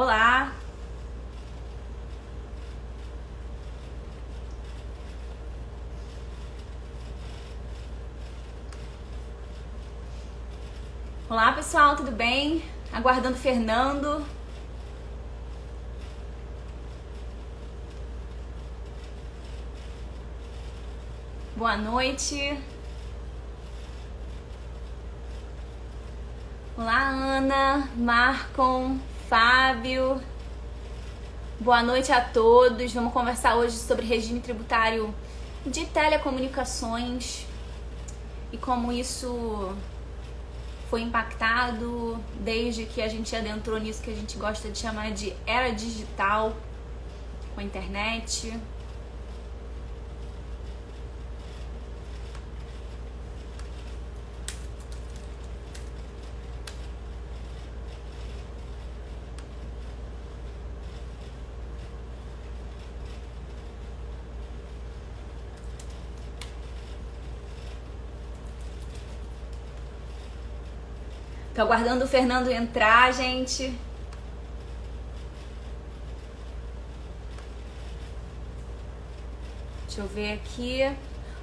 Olá! Olá, pessoal, tudo bem? Aguardando o Fernando. Boa noite. Olá, Ana, Marcon, Fábio. Boa noite a todos. Vamos conversar hoje sobre regime tributário de telecomunicações e como isso foi impactado desde que a gente adentrou nisso que a gente gosta de chamar de era digital, com a internet. Tô aguardando o Fernando entrar, gente. Deixa eu ver aqui.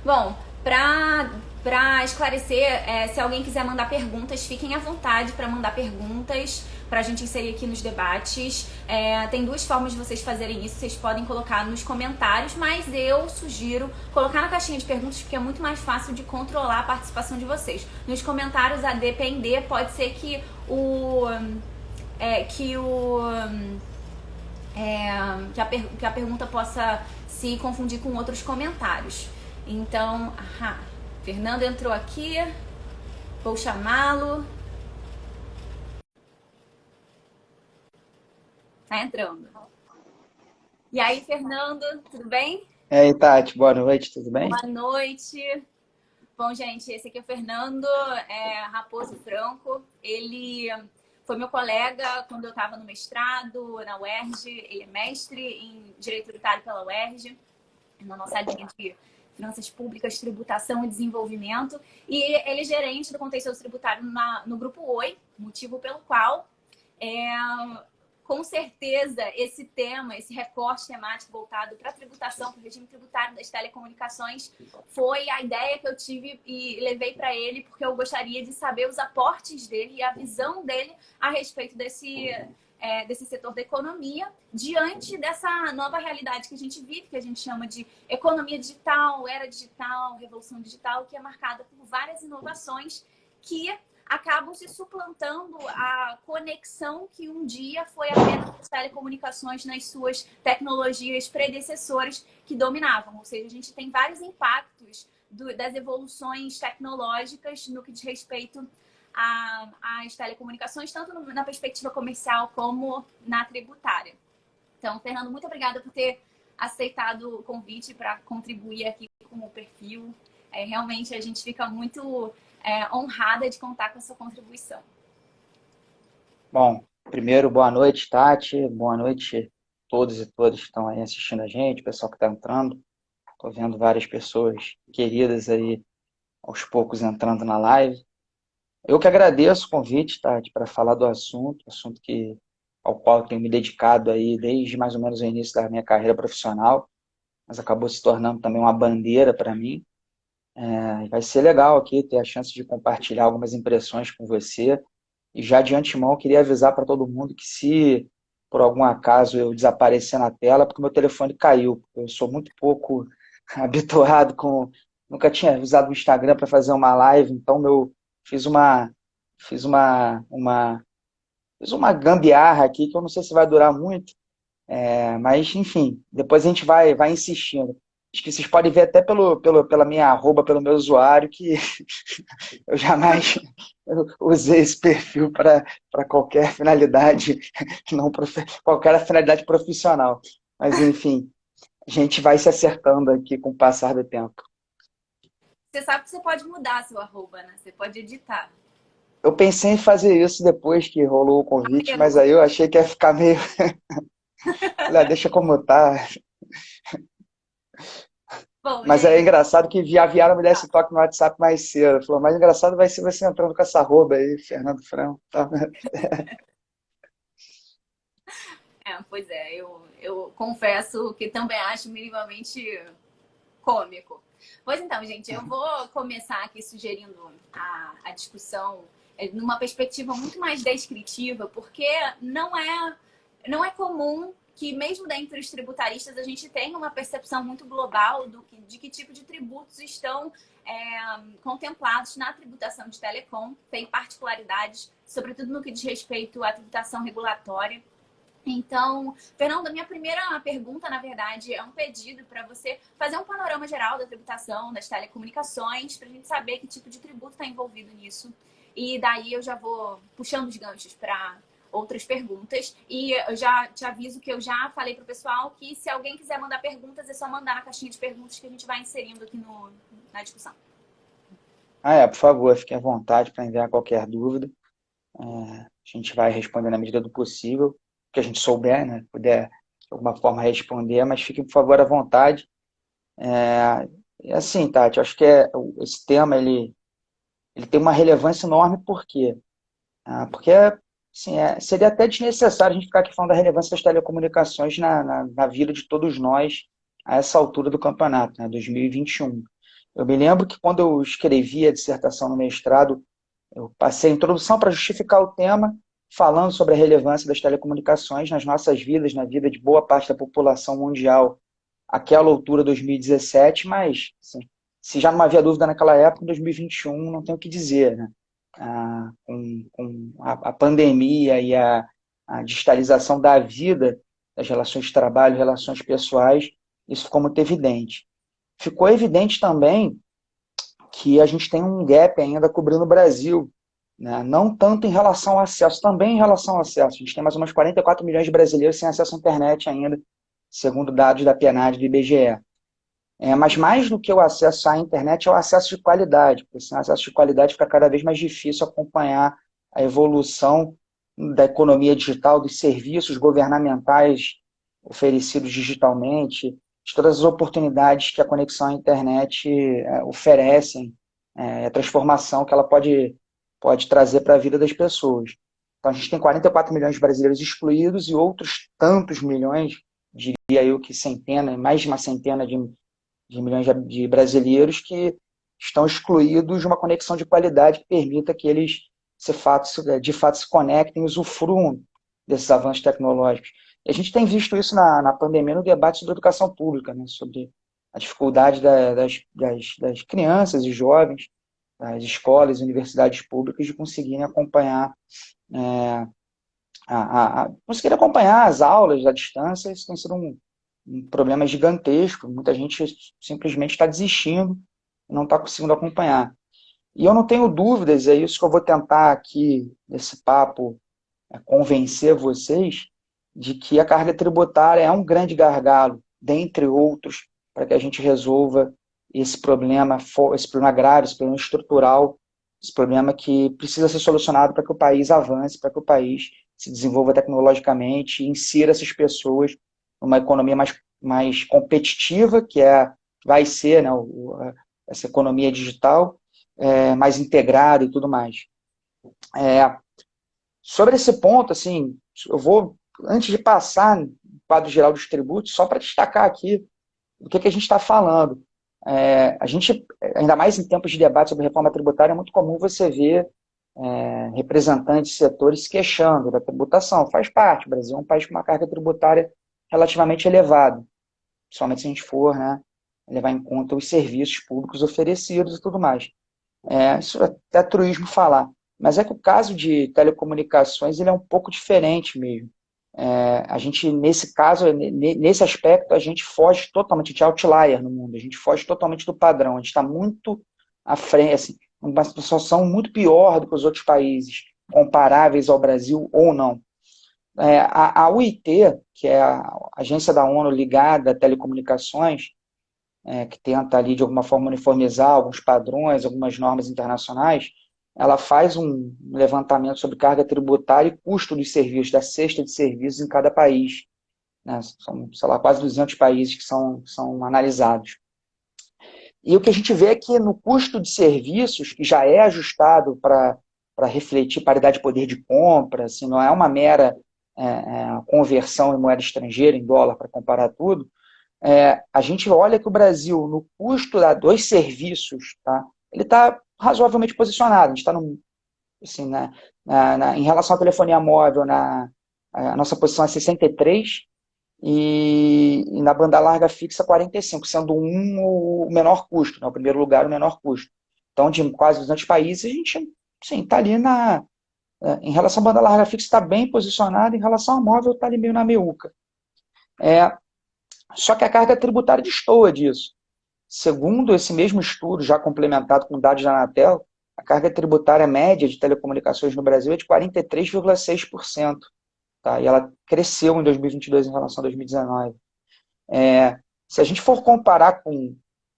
Bom, pra esclarecer, se alguém quiser mandar perguntas, fiquem à vontade para mandar perguntas pra gente inserir aqui nos debates. Tem duas formas de vocês fazerem isso. Vocês podem colocar nos comentários, mas eu sugiro colocar na caixinha de perguntas porque é muito mais fácil de controlar a participação de vocês. Nos comentários, a depender, pode ser que que a pergunta possa se confundir com outros comentários. Então, Fernando entrou aqui, vou chamá-lo. Tá entrando. E aí, Fernando, tudo bem? E aí, Tati, boa noite, tudo bem? Boa noite. Bom, gente, esse aqui é o Fernando Raposo Franco. Ele foi meu colega quando eu estava no mestrado na UERJ. Ele é mestre em Direito Tributário pela UERJ, na nossa linha de Finanças Públicas, Tributação e Desenvolvimento. E ele é gerente do contencioso tributário no Grupo Oi, motivo pelo qual com certeza, esse tema, esse recorte temático voltado para a tributação, para o regime tributário das telecomunicações, foi a ideia que eu tive e levei para ele, porque eu gostaria de saber os aportes dele e a visão dele a respeito desse setor da economia, diante dessa nova realidade que a gente vive, que a gente chama de economia digital, era digital, revolução digital, que é marcada por várias inovações que acabam se suplantando a conexão que um dia foi apenas as telecomunicações nas suas tecnologias predecessoras que dominavam. Ou seja, a gente tem vários impactos das evoluções tecnológicas no que diz respeito às telecomunicações, tanto na perspectiva comercial como na tributária. Então, Fernando, muito obrigada por ter aceitado o convite para contribuir aqui com o perfil. Realmente, a gente fica muito honrada de contar com a sua contribuição. Bom, primeiro, boa noite, Tati, boa noite a todos e todas que estão aí assistindo a gente, o pessoal que está entrando. Estou vendo várias pessoas queridas aí, aos poucos, entrando na live. Eu que agradeço o convite, Tati, para falar do assunto ao qual eu tenho me dedicado aí desde mais ou menos o início da minha carreira profissional, mas acabou se tornando também uma bandeira para mim. Vai ser legal aqui ter a chance de compartilhar algumas impressões com você. E já de antemão, eu queria avisar para todo mundo que se por algum acaso eu desaparecer na tela, porque meu telefone caiu. Eu sou muito pouco habituado com... Nunca tinha usado o Instagram para fazer uma live, então eu fiz uma, fiz fiz uma gambiarra aqui que eu não sei se vai durar muito, mas enfim, depois a gente vai insistindo. Acho que vocês podem ver até pela minha arroba, pelo meu usuário, que eu jamais usei esse perfil para qualquer finalidade, não qualquer finalidade profissional. Mas, enfim, a gente vai se acertando aqui com o passar do tempo. Você sabe que você pode mudar seu arroba, né? Você pode editar. Eu pensei em fazer isso depois que rolou o convite, mas Errou. aí eu achei que ia ficar meio... Olha, deixa como tá. Bom, Mas é gente, engraçado que já vieram me dar esse toque no WhatsApp mais cedo. Falou, mas engraçado vai ser você entrando com essa arroba aí, Fernando Franco. Tá? Pois é, eu confesso que também acho minimamente cômico. Pois então, gente, eu vou começar aqui sugerindo a discussão numa perspectiva muito mais descritiva, porque não é comum que, mesmo dentre os tributaristas, a gente tenha uma percepção muito global de que tipo de tributos estão contemplados na tributação de telecom. Tem particularidades, sobretudo no que diz respeito à tributação regulatória. Então, Fernando, a minha primeira pergunta, na verdade, é um pedido para você fazer um panorama geral da tributação das telecomunicações, para a gente saber que tipo de tributo está envolvido nisso. E daí eu já vou puxando os ganchos para outras perguntas. E eu já te aviso que eu já falei para o pessoal que, se alguém quiser mandar perguntas, é só mandar na caixinha de perguntas que a gente vai inserindo aqui na discussão. Por favor, fique à vontade para enviar qualquer dúvida. A gente vai responder na medida do possível, que a gente souber, né? Puder, de alguma forma, responder, mas fique, por favor, à vontade. E assim, Tati, eu acho que esse tema, ele tem uma relevância enorme, por quê? Porque assim, seria até desnecessário a gente ficar aqui falando da relevância das telecomunicações na vida de todos nós a essa altura do campeonato, né, 2021. Eu me lembro que, quando eu escrevi a dissertação no mestrado, eu passei a introdução para justificar o tema, falando sobre a relevância das telecomunicações nas nossas vidas, na vida de boa parte da população mundial, àquela altura, 2017, mas assim, se já não havia dúvida naquela época, em 2021 não tem o que dizer, né? Com a pandemia e a digitalização da vida, das relações de trabalho, relações pessoais, isso ficou muito evidente. Ficou evidente também que a gente tem um gap ainda cobrindo o Brasil, né? Não tanto em relação ao acesso, também em relação ao acesso. A gente tem mais ou menos 44 milhões de brasileiros sem acesso à internet ainda, segundo dados da PNAD e do IBGE. Mas mais do que o acesso à internet, é o acesso de qualidade, porque sem acesso de qualidade fica cada vez mais difícil acompanhar a evolução da economia digital, dos serviços governamentais oferecidos digitalmente, de todas as oportunidades que a conexão à internet oferecem, a transformação que ela pode trazer para a vida das pessoas. Então, a gente tem 44 milhões de brasileiros excluídos e outros tantos milhões, diria eu que mais de uma centena de milhões de brasileiros que estão excluídos de uma conexão de qualidade que permita que eles, de fato, se conectem e usufruam desses avanços tecnológicos. E a gente tem visto isso na pandemia, no debate sobre educação pública, né, sobre a dificuldade das crianças e jovens, das escolas e universidades públicas, de conseguirem acompanhar as aulas à distância. Isso tem sido um problema gigantesco. Muita gente simplesmente está desistindo e não está conseguindo acompanhar. E eu não tenho dúvidas, é isso que eu vou tentar aqui, nesse papo, convencer vocês de que a carga tributária é um grande gargalo, dentre outros, para que a gente resolva esse problema grave, esse problema estrutural, esse problema que precisa ser solucionado para que o país avance, para que o país se desenvolva tecnologicamente e insira essas pessoas numa economia mais competitiva, que vai ser, né, essa economia digital, mais integrada e tudo mais. Sobre esse ponto, assim, eu vou, antes de passar no quadro geral dos tributos, só para destacar aqui do que a gente está falando. A gente, ainda mais em tempos de debate sobre reforma tributária, é muito comum você ver representantes de setores se queixando da tributação. Faz parte, o Brasil é um país com uma carga tributária relativamente elevada, principalmente se a gente for, né, levar em conta os serviços públicos oferecidos e tudo mais. Isso é até truísmo falar, mas é que o caso de telecomunicações ele é um pouco diferente mesmo. A gente, nesse caso, nesse aspecto, a gente foge totalmente, a gente é outlier no mundo, a gente foge totalmente do padrão, a gente está muito à frente, assim, uma situação muito pior do que os outros países, comparáveis ao Brasil ou não. A UIT, que é a agência da ONU ligada a telecomunicações, que tenta ali de alguma forma uniformizar alguns padrões, algumas normas internacionais, ela faz um levantamento sobre carga tributária e custo dos serviços, da cesta de serviços em cada país, né? São, sei lá, quase 200 países que são analisados. E o que a gente vê é que no custo de serviços, que já é ajustado para refletir paridade de poder de compra, assim, não é uma mera conversão em moeda estrangeira, em dólar, para comparar tudo, a gente olha que o Brasil, no custo dos serviços, tá, ele está razoavelmente posicionado. A gente está assim, em relação à telefonia móvel, a nossa posição é 63 e na banda larga fixa 45, sendo o menor custo, né, o primeiro lugar o menor custo. Então, de quase 200 países, a gente está ali em relação à banda larga fixa está bem posicionado, em relação ao móvel está ali meio na meiuca. Só que a carga tributária destoa disso. Segundo esse mesmo estudo, já complementado com dados da Anatel, a carga tributária média de telecomunicações no Brasil é de 43,6%. Tá? E ela cresceu em 2022 em relação a 2019. Se a gente for comparar com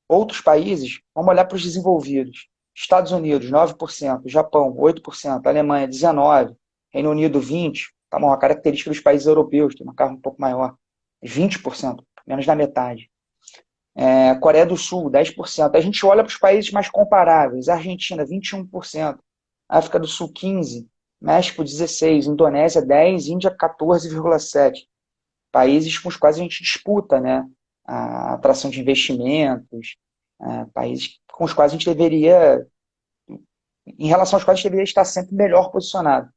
outros países, vamos olhar para os desenvolvidos. Estados Unidos, 9%, Japão, 8%, Alemanha, 19%, Reino Unido, 20%. Tá bom, a característica dos países europeus, tem uma carga um pouco maior, 20%, menos da metade. Coreia do Sul, 10%. A gente olha para os países mais comparáveis, Argentina, 21%, África do Sul, 15%, México, 16%, Indonésia, 10%, Índia, 14,7%. Países com os quais a gente disputa, né, a atração de investimentos, países com os quais a gente deveria, em relação aos quais a gente deveria estar sempre melhor posicionado.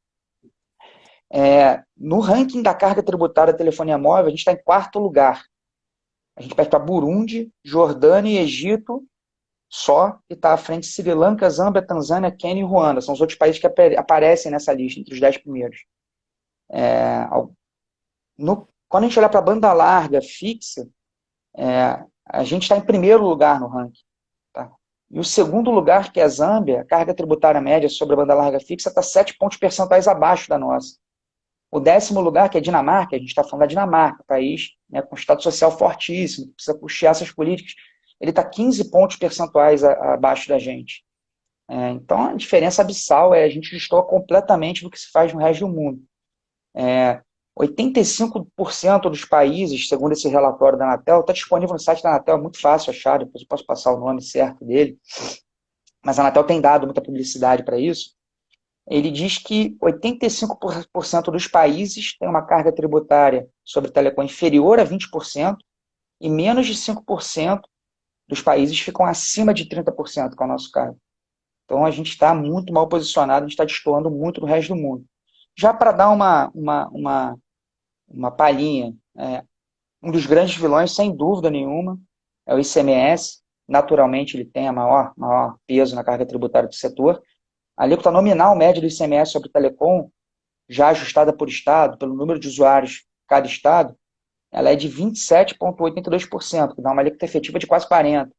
No ranking da carga tributária da telefonia móvel, a gente está em 4º lugar. A gente perde para Burundi, Jordânia e Egito só, e está à frente de Sri Lanka, Zâmbia, Tanzânia, Quênia e Ruanda. São os outros países que aparecem nessa lista, entre os 10 primeiros. Quando a gente olha para a banda larga fixa, a gente está em 1º lugar no ranking. Tá? E o 2º lugar, que é a Zâmbia, a carga tributária média sobre a banda larga fixa está 7 pontos percentuais abaixo da nossa. O 10º lugar, que é a Dinamarca, a gente está falando da Dinamarca, país, né, com estado social fortíssimo, que precisa puxar essas políticas, ele está 15 pontos percentuais abaixo da gente. Então, a diferença abissal a gente destoa completamente do que se faz no resto do mundo. 85% dos países, segundo esse relatório da Anatel, está disponível no site da Anatel, é muito fácil achar, depois eu posso passar o nome certo dele, mas a Anatel tem dado muita publicidade para isso. Ele diz que 85% dos países têm uma carga tributária sobre telecom inferior a 20% e menos de 5% dos países ficam acima de 30%, que é o nosso caso. Então, a gente está muito mal posicionado, a gente está destoando muito do resto do mundo. Já para dar uma palhinha, um dos grandes vilões, sem dúvida nenhuma, é o ICMS. Naturalmente, ele tem a maior peso na carga tributária do setor. A alíquota nominal média do ICMS sobre telecom, já ajustada por estado, pelo número de usuários de cada estado, ela é de 27,82%, que dá uma alíquota efetiva de quase 40%.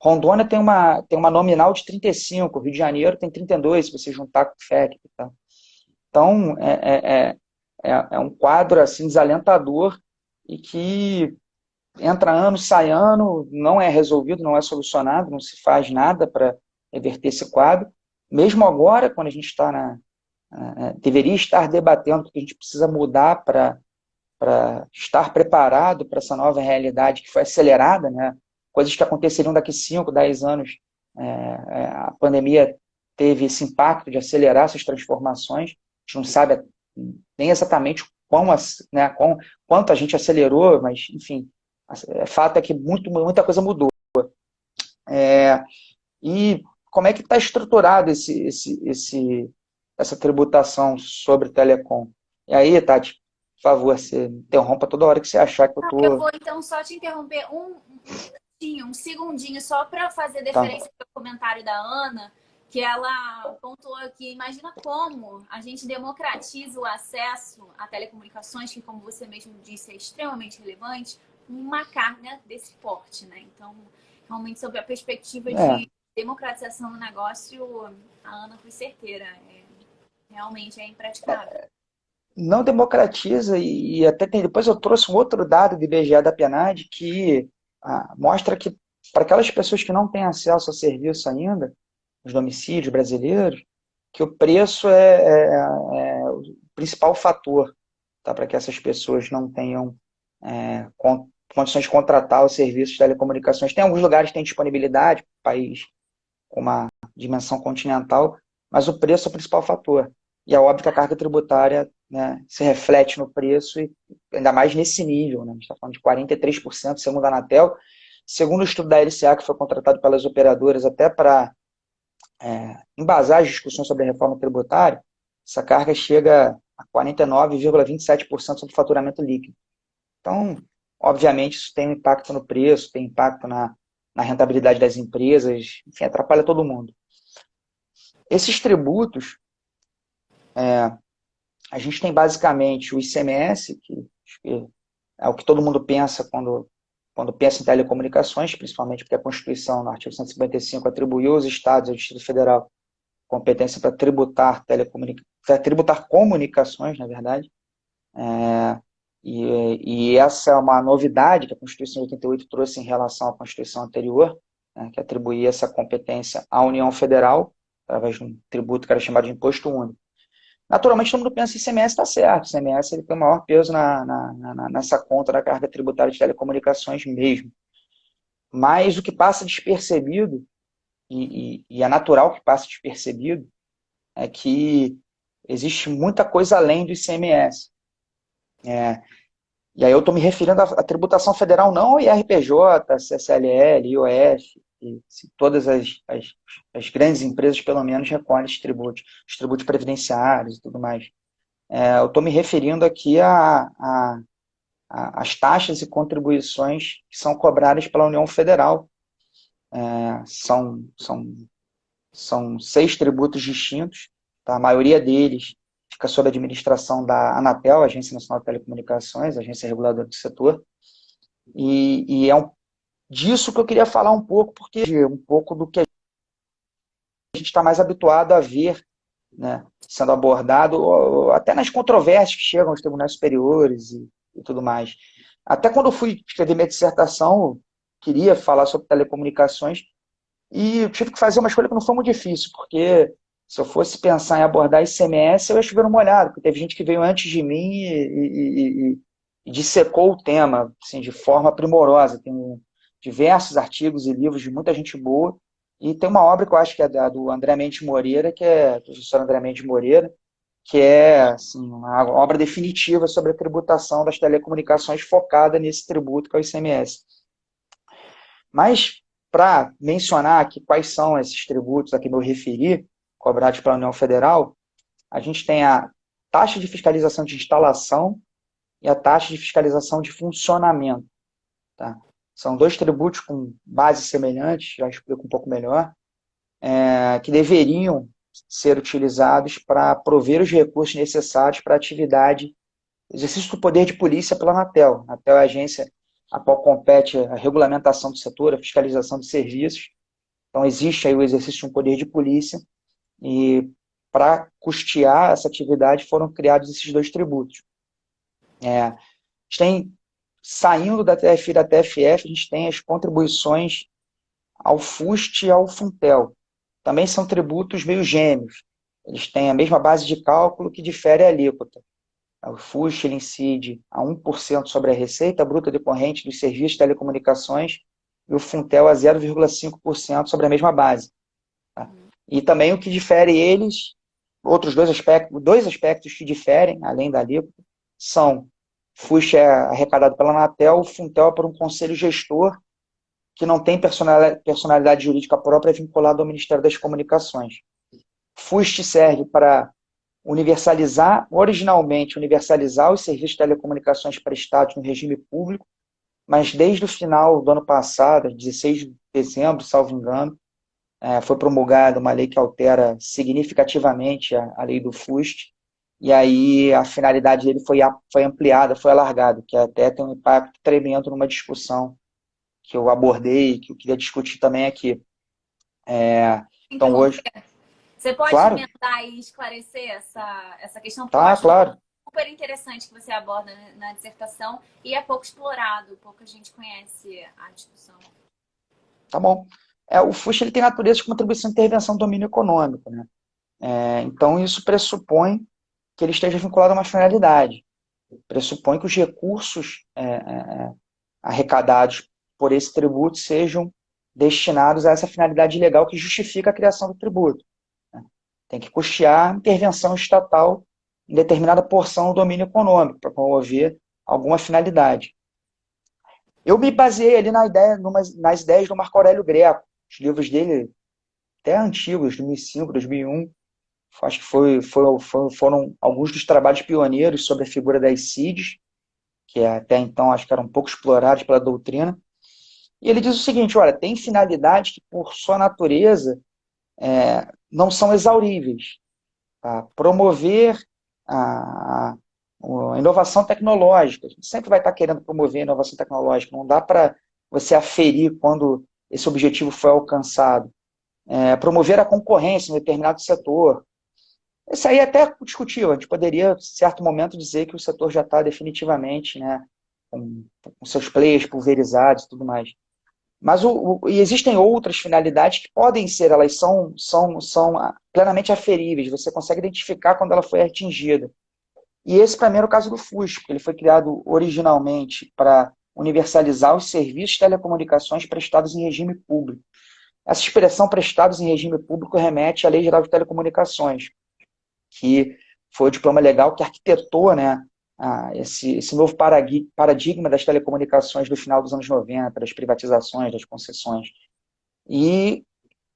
Rondônia tem uma nominal de 35%, Rio de Janeiro tem 32%, se você juntar com o FEC. Tá? Então, é um quadro assim, desalentador e que entra ano, sai ano, não é resolvido, não é solucionado, não se faz nada para reverter esse quadro. Mesmo agora, quando a gente está deveria estar debatendo o que a gente precisa mudar para estar preparado para essa nova realidade que foi acelerada, né? Coisas que aconteceriam daqui 5, 10 anos. A pandemia teve esse impacto de acelerar essas transformações. A gente não sabe nem exatamente quanto a gente acelerou, mas, enfim, o fato é que muita coisa mudou. E como é que está estruturado essa tributação sobre telecom? E aí, Tati, por favor, você interrompa toda hora que você achar que eu estou... Eu vou, então, só te interromper um segundinho, só para fazer deferência ao comentário da Ana, que ela pontuou aqui, imagina como a gente democratiza o acesso a telecomunicações, que, como você mesmo disse, é extremamente relevante, uma carga desse porte, né? Então, realmente, sobre a perspectiva de democratização do negócio, a Ana foi certeira. Realmente é impraticável. Não democratiza e até depois eu trouxe um outro dado do IBGE da PNAD que mostra que para aquelas pessoas que não têm acesso ao serviço ainda, os domicílios brasileiros, que o preço é o principal fator, tá, para que essas pessoas não tenham condições de contratar os serviços de telecomunicações. Tem alguns lugares que têm disponibilidade, país com uma dimensão continental, mas o preço é o principal fator. E é óbvio que a carga tributária né, se reflete no preço, e ainda mais nesse nível, né? A gente está falando de 43%, segundo a Anatel. Segundo o estudo da LCA, que foi contratado pelas operadoras até para embasar as discussões sobre a reforma tributária, essa carga chega a 49,27% sobre o faturamento líquido. Então, obviamente, isso tem um impacto no preço, tem impacto na rentabilidade das empresas, enfim, atrapalha todo mundo. Esses tributos, a gente tem basicamente o ICMS, que é o que todo mundo pensa quando pensa em telecomunicações, principalmente porque a Constituição, no artigo 155, atribuiu aos estados e ao Distrito Federal competência para tributar comunicações, na verdade. E essa é uma novidade que a Constituição de 88 trouxe em relação à Constituição anterior, né, que atribuía essa competência à União Federal, através de um tributo que era chamado de Imposto Único. Naturalmente, todo mundo pensa que o ICMS está certo, o ICMS ele tem o maior peso nessa conta da carga tributária de telecomunicações mesmo. Mas o que passa despercebido, e é natural que passe despercebido, é que existe muita coisa além do ICMS. E aí eu estou me referindo à tributação federal, não ao IRPJ, CCLL, IOF, e todas as grandes empresas, pelo menos, recolhem esses tributos, os tributos previdenciários e tudo mais. Eu estou me referindo aqui às taxas e contribuições que são cobradas pela União Federal. São 6 tributos distintos, tá? A maioria deles fica sob a administração da Anatel, Agência Nacional de Telecomunicações, agência reguladora do setor, e disso que eu queria falar um pouco, porque um pouco do que a gente está mais habituado a ver, né, sendo abordado, ou até nas controvérsias que chegam aos tribunais superiores e tudo mais. Até quando eu fui escrever minha dissertação, eu queria falar sobre telecomunicações, e eu tive que fazer uma escolha que não foi muito difícil, porque se eu fosse pensar em abordar ICMS, eu ia chover no molhado, porque teve gente que veio antes de mim e dissecou o tema assim, de forma primorosa. Tem diversos artigos e livros de muita gente boa, e tem uma obra que eu acho que é do André Mendes Moreira, que é do professor André Mendes Moreira, que é assim, uma obra definitiva sobre a tributação das telecomunicações focada nesse tributo que é o ICMS. Mas, para mencionar aqui quais são esses tributos a que eu referi, cobrados pela União Federal, a gente tem a taxa de fiscalização de instalação e a taxa de fiscalização de funcionamento. Tá? São 2 tributos com bases semelhantes, já explico um pouco melhor, que deveriam ser utilizados para prover os recursos necessários para a atividade, exercício do poder de polícia pela Anatel. A Anatel é a agência a qual compete a regulamentação do setor, a fiscalização de serviços. Então, existe aí o exercício de um poder de polícia, e para custear essa atividade foram criados esses 2 tributos. A gente tem, saindo da TFI e da TFF, a gente tem as contribuições ao FUST e ao FUNTEL. Também são tributos meio gêmeos. Eles têm a mesma base de cálculo que difere a alíquota. O FUST ele incide a 1% sobre a receita bruta decorrente dos serviços de telecomunicações e o FUNTEL a 0,5% sobre a mesma base. Tá? E também o que difere eles, outros dois aspectos que diferem, além da alíquota, são: o FUST é arrecadado pela Anatel, o FUNTEL é por um conselho gestor que não tem personalidade jurídica própria, vinculado ao Ministério das Comunicações. O FUST serve para originalmente universalizar os serviços de telecomunicações prestados no regime público, mas desde o final do ano passado, 16 de dezembro, salvo engano, foi promulgada uma lei que altera significativamente a lei do FUST, e aí a finalidade dele foi ampliada, foi alargada, que até tem um impacto tremendo numa discussão que eu abordei, que eu queria discutir também aqui. Então hoje... Você pode Claro. emendar e esclarecer essa questão? Tá, eu acho claro. Super interessante que você aborda na dissertação e é pouco explorado, pouca gente conhece a discussão. Tá bom. O FUST ele tem natureza de contribuição de intervenção do domínio econômico, né? Então isso pressupõe que ele esteja vinculado a uma finalidade. Pressupõe que os recursos arrecadados por esse tributo sejam destinados a essa finalidade legal que justifica a criação do tributo. Tem que custear a intervenção estatal em determinada porção do domínio econômico, para promover alguma finalidade. Eu me baseei ali nas ideias do Marco Aurélio Greco, os livros dele até antigos, 2005, 2001, acho que foram alguns dos trabalhos pioneiros sobre a figura das CIDs, que até então acho que eram um pouco explorados pela doutrina. E ele diz o seguinte, olha, tem finalidades que, por sua natureza, não são exauríveis. Tá? Promover a, a inovação tecnológica. A gente sempre vai estar querendo promover a inovação tecnológica. Não dá para você aferir quando esse objetivo foi alcançado. Promover a concorrência em determinado setor. Isso aí é até discutível. A gente poderia, em certo momento, dizer que o setor já está definitivamente, né, com seus players pulverizados e tudo mais. Mas e existem outras finalidades que podem ser, elas são plenamente aferíveis, você consegue identificar quando ela foi atingida. E esse, para mim, era o caso do FUS, porque ele foi criado originalmente para universalizar os serviços de telecomunicações prestados em regime público. Essa expressão prestados em regime público remete à Lei Geral de Telecomunicações, que foi o diploma legal que arquitetou, né, esse novo paradigma das telecomunicações do final dos anos 90, das privatizações, das concessões. E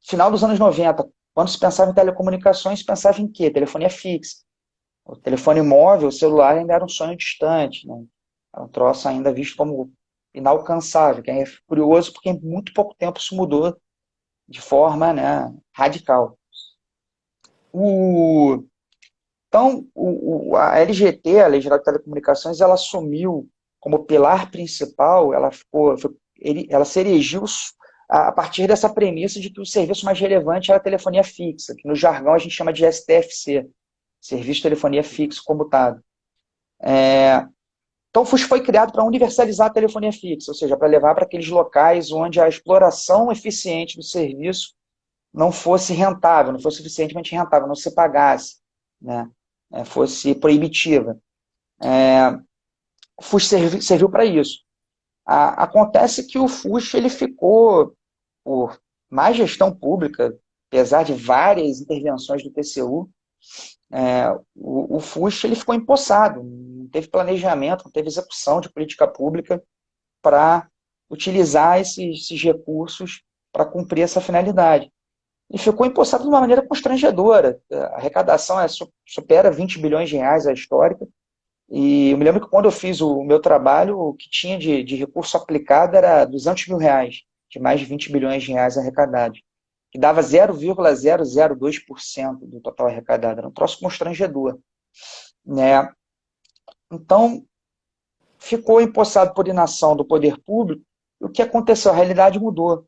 final dos anos 90, quando se pensava em telecomunicações, se pensava em quê? Telefonia fixa. O telefone móvel, o celular ainda era um sonho distante, né? Era um troço ainda visto como inalcançável, que é curioso porque em muito pouco tempo isso mudou de forma, né, radical. Então, a LGT, a Lei Geral de Telecomunicações, ela assumiu como pilar principal, ela se erigiu a partir dessa premissa de que o serviço mais relevante era a telefonia fixa, que no jargão a gente chama de STFC, Serviço de Telefonia Fixa Comutado. Então, o FUS foi criado para universalizar a telefonia fixa, ou seja, para levar para aqueles locais onde a exploração eficiente do serviço não fosse rentável, não fosse suficientemente rentável, não se pagasse, né? Fosse proibitiva. O FUS serviu para isso. Acontece que o FUS ele ficou, por má gestão pública, apesar de várias intervenções do TCU, o FUS ele ficou empossado, não teve planejamento, não teve execução de política pública para utilizar esses recursos para cumprir essa finalidade. E ficou empossado de uma maneira constrangedora. A arrecadação supera 20 bilhões de reais, a histórica. E eu me lembro que quando eu fiz o meu trabalho, o que tinha de recurso aplicado era 200 mil reais, de mais de 20 bilhões de reais arrecadados, que dava 0,002% do total arrecadado. Era um troço constrangedor, né? Então, ficou empossado por inação do poder público, e o que aconteceu? A realidade mudou.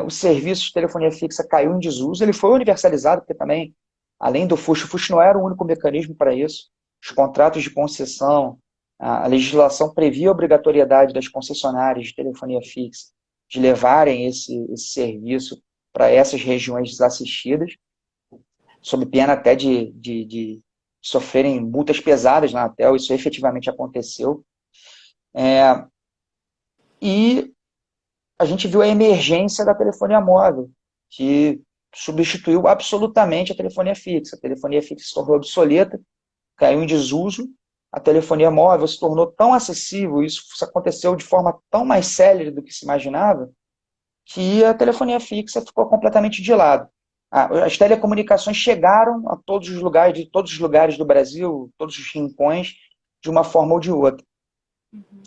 O serviço de telefonia fixa caiu em desuso, ele foi universalizado, porque também, além do FUS, o FUS não era o único mecanismo para isso. Os contratos de concessão, a legislação previa a obrigatoriedade das concessionárias de telefonia fixa de levarem esse serviço para essas regiões desassistidas, sob pena até de sofrerem multas pesadas na Anatel. Isso efetivamente aconteceu. E a gente viu a emergência da telefonia móvel, que substituiu absolutamente a telefonia fixa. A telefonia fixa se tornou obsoleta, caiu em desuso, a telefonia móvel se tornou tão acessível, isso aconteceu de forma tão mais célere do que se imaginava, que a telefonia fixa ficou completamente de lado. As telecomunicações chegaram a todos os lugares do Brasil, todos os rincões, de uma forma ou de outra.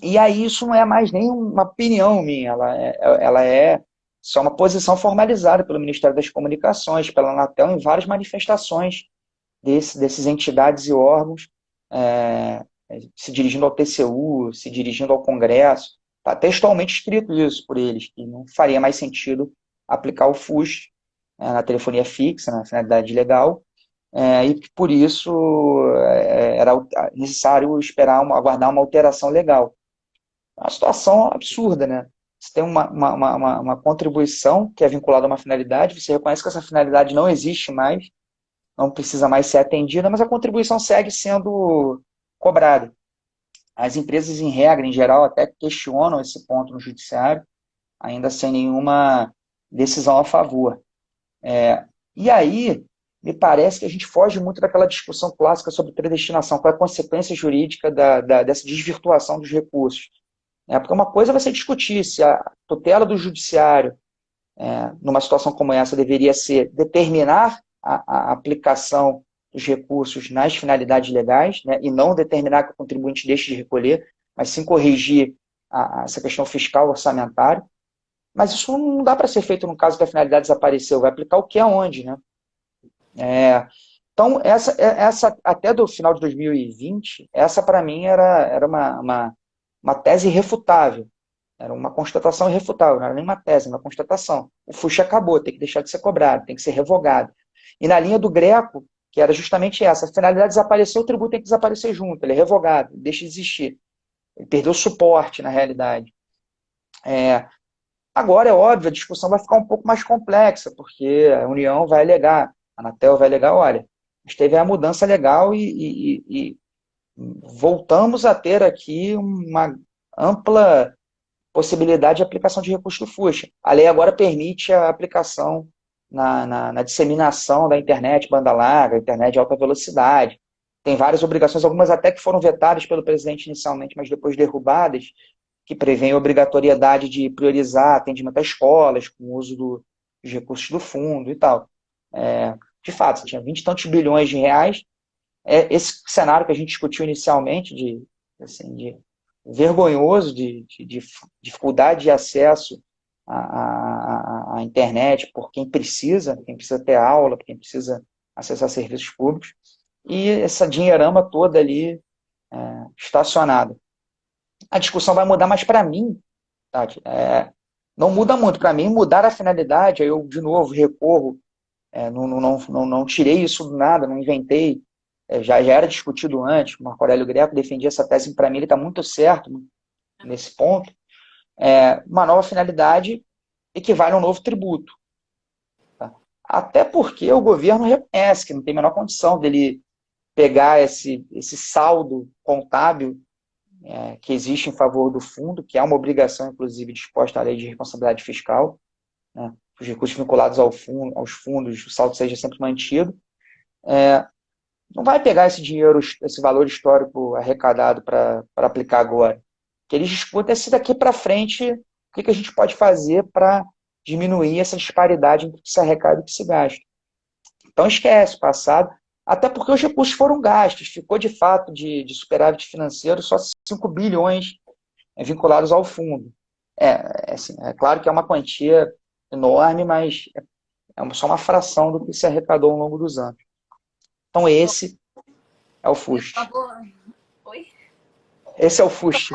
E aí isso não é mais nem uma opinião minha, ela é só uma posição formalizada pelo Ministério das Comunicações, pela Anatel, em várias manifestações desses entidades e órgãos, se dirigindo ao TCU, se dirigindo ao Congresso. Está textualmente escrito isso por eles, que não faria mais sentido aplicar o FUS na telefonia fixa, na finalidade legal, e que por isso era necessário aguardar uma alteração legal. É uma situação absurda, né? Você tem uma contribuição que é vinculada a uma finalidade, você reconhece que essa finalidade não existe mais, não precisa mais ser atendida, mas a contribuição segue sendo cobrada. As empresas, em regra, em geral, até questionam esse ponto no judiciário, ainda sem nenhuma decisão a favor. E aí, me parece que a gente foge muito daquela discussão clássica sobre predestinação, qual é a consequência jurídica dessa desvirtuação dos recursos. Porque uma coisa é você discutir se a tutela do judiciário, numa situação como essa, deveria ser determinar a aplicação dos recursos nas finalidades legais, né, e não determinar que o contribuinte deixe de recolher, mas sim corrigir essa questão fiscal orçamentária. Mas isso não dá para ser feito no caso que a finalidade desapareceu, vai aplicar o que aonde, né? Então, essa até do final de 2020, essa para mim era uma tese irrefutável, era uma constatação irrefutável, não era nem uma tese, uma constatação. O FUST acabou, tem que deixar de ser cobrado, tem que ser revogado. E na linha do Greco, que era justamente essa, a finalidade desapareceu, o tributo tem que desaparecer junto, ele é revogado, deixa de existir. Ele perdeu suporte na realidade. Agora, é óbvio, a discussão vai ficar um pouco mais complexa, porque a União vai alegar, a Anatel vai alegar, olha, a gente teve a mudança legal e voltamos a ter aqui uma ampla possibilidade de aplicação de recursos do FUST. A lei agora permite a aplicação na disseminação da internet banda larga, internet de alta velocidade. Tem várias obrigações, algumas até que foram vetadas pelo presidente inicialmente, mas depois derrubadas, que prevêem a obrigatoriedade de priorizar atendimento a escolas, com o uso dos recursos do fundo e tal. De fato, você tinha 20 e tantos bilhões de reais. Esse cenário que a gente discutiu inicialmente, de vergonhoso, de dificuldade de acesso à internet por quem precisa ter aula, por quem precisa acessar serviços públicos, e essa dinheirama toda ali estacionada. A discussão vai mudar, mas para mim, Tati, não muda muito. Para mim, mudar a finalidade, aí eu, de novo, recorro, não tirei isso do nada, não inventei, já era discutido antes, o Marco Aurélio Greco defendia essa tese, para mim ele está muito certo nesse ponto. Uma nova finalidade equivale a um novo tributo. Tá? Até porque o governo reconhece que não tem a menor condição dele pegar esse saldo contábil que existe em favor do fundo, que é uma obrigação, inclusive, disposta à lei de responsabilidade fiscal, né? Os recursos vinculados aos fundos, o saldo seja sempre mantido. Não vai pegar esse dinheiro, esse valor histórico arrecadado para aplicar agora. O que eles discutem é se daqui para frente, o que a gente pode fazer para diminuir essa disparidade entre o que se arrecada e o que se gasta. Então, esquece o passado, até porque os recursos foram gastos, ficou de fato de superávit financeiro só 5 bilhões vinculados ao fundo. Claro que é uma quantia enorme, mas só uma fração do que se arrecadou ao longo dos anos. Então esse é o FUST. Oi? Esse é o FUST.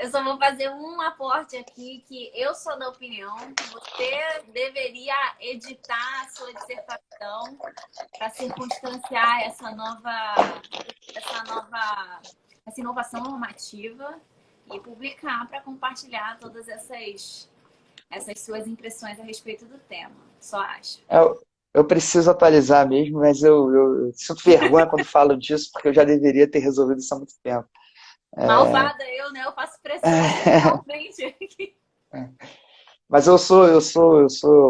Eu só vou fazer um aporte aqui, que eu sou da opinião que você deveria editar a sua dissertação para circunstanciar essa inovação normativa e publicar para compartilhar todas essas suas impressões a respeito do tema. Só acho. Eu preciso atualizar mesmo, mas eu sinto vergonha quando falo disso, porque eu já deveria ter resolvido isso há muito tempo. Malvada eu, né? Eu faço pressão realmente. Mas eu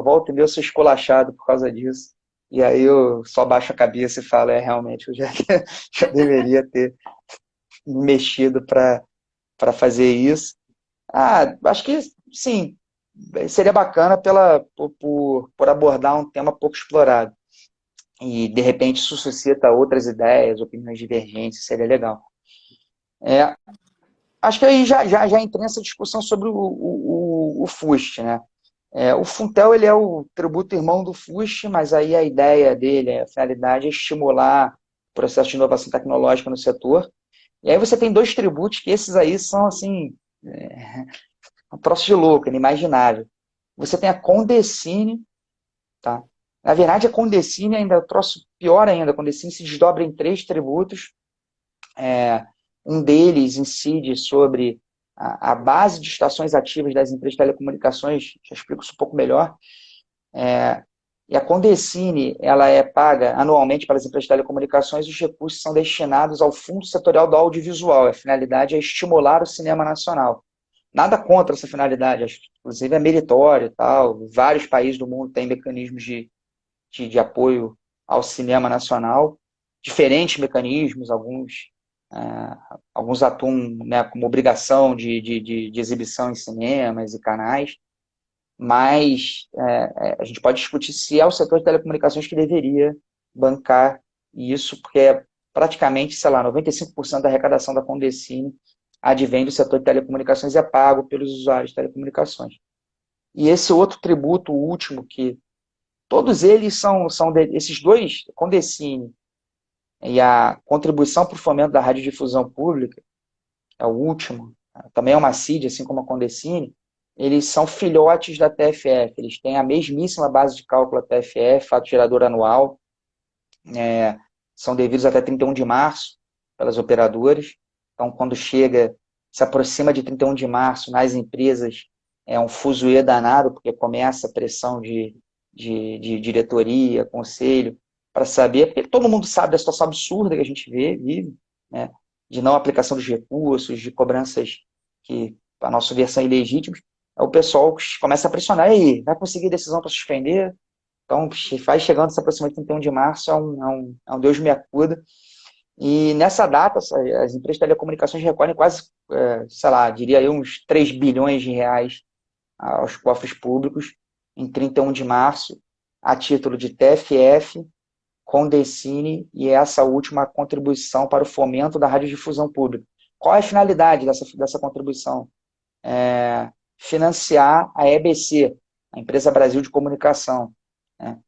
volta e meia, eu sou esculachado por causa disso. E aí eu só baixo a cabeça e falo, realmente, eu já deveria ter mexido para fazer isso. Acho que, sim, seria bacana por abordar um tema pouco explorado. E, de repente, isso suscita outras ideias, opiniões divergentes, seria legal. Acho que aí já entrei nessa discussão sobre o FUST, né? O Funtel, ele é o tributo irmão do FUST, mas aí a ideia dele, a finalidade é estimular o processo de inovação tecnológica no setor. E aí você tem dois tributos que esses aí são, assim, um troço de louco, inimaginável. Você tem a Condecine, tá? Na verdade, a Condecine ainda é um troço pior ainda. A Condecine se desdobra em 3 tributos. Um deles incide sobre a base de estações ativas das empresas de telecomunicações, já explico isso um pouco melhor. E a Condecine, ela é paga anualmente pelas empresas de telecomunicações, e os recursos são destinados ao Fundo Setorial do Audiovisual. A finalidade é estimular o cinema nacional. Nada contra essa finalidade, inclusive é meritório e tal. Vários países do mundo têm mecanismos de apoio ao cinema nacional, diferentes mecanismos, alguns atuam, né, como obrigação de exibição em cinemas e canais, mas a gente pode discutir se é o setor de telecomunicações que deveria bancar isso, porque praticamente, sei lá, 95% da arrecadação da Condecine advém do setor de telecomunicações e é pago pelos usuários de telecomunicações. E esse outro tributo, o último, que todos eles esses dois, Condecine e a contribuição para o fomento da radiodifusão pública, é o último, também é uma CID, assim como a Condecine, eles são filhotes da TFF, eles têm a mesmíssima base de cálculo da TFF, fato gerador anual, são devidos até 31 de março pelas operadoras, então quando se aproxima de 31 de março nas empresas, é um fuzuê danado, porque começa a pressão de diretoria, conselho, para saber, porque todo mundo sabe da situação absurda que a gente vive, né, de não aplicação dos recursos, de cobranças que, a nossa versão, ilegítimas, o pessoal começa a pressionar, e aí, vai conseguir decisão para suspender? Então, vai chegando, se aproximando de 31 de março, é um Deus me acuda. E nessa data, as empresas de telecomunicações recolhem quase, sei lá, diria eu, uns 3 bilhões de reais aos cofres públicos em 31 de março, a título de TFF, Condecine e essa última contribuição para o fomento da radiodifusão pública. Qual é a finalidade dessa contribuição? Financiar a EBC, a Empresa Brasil de Comunicação, né?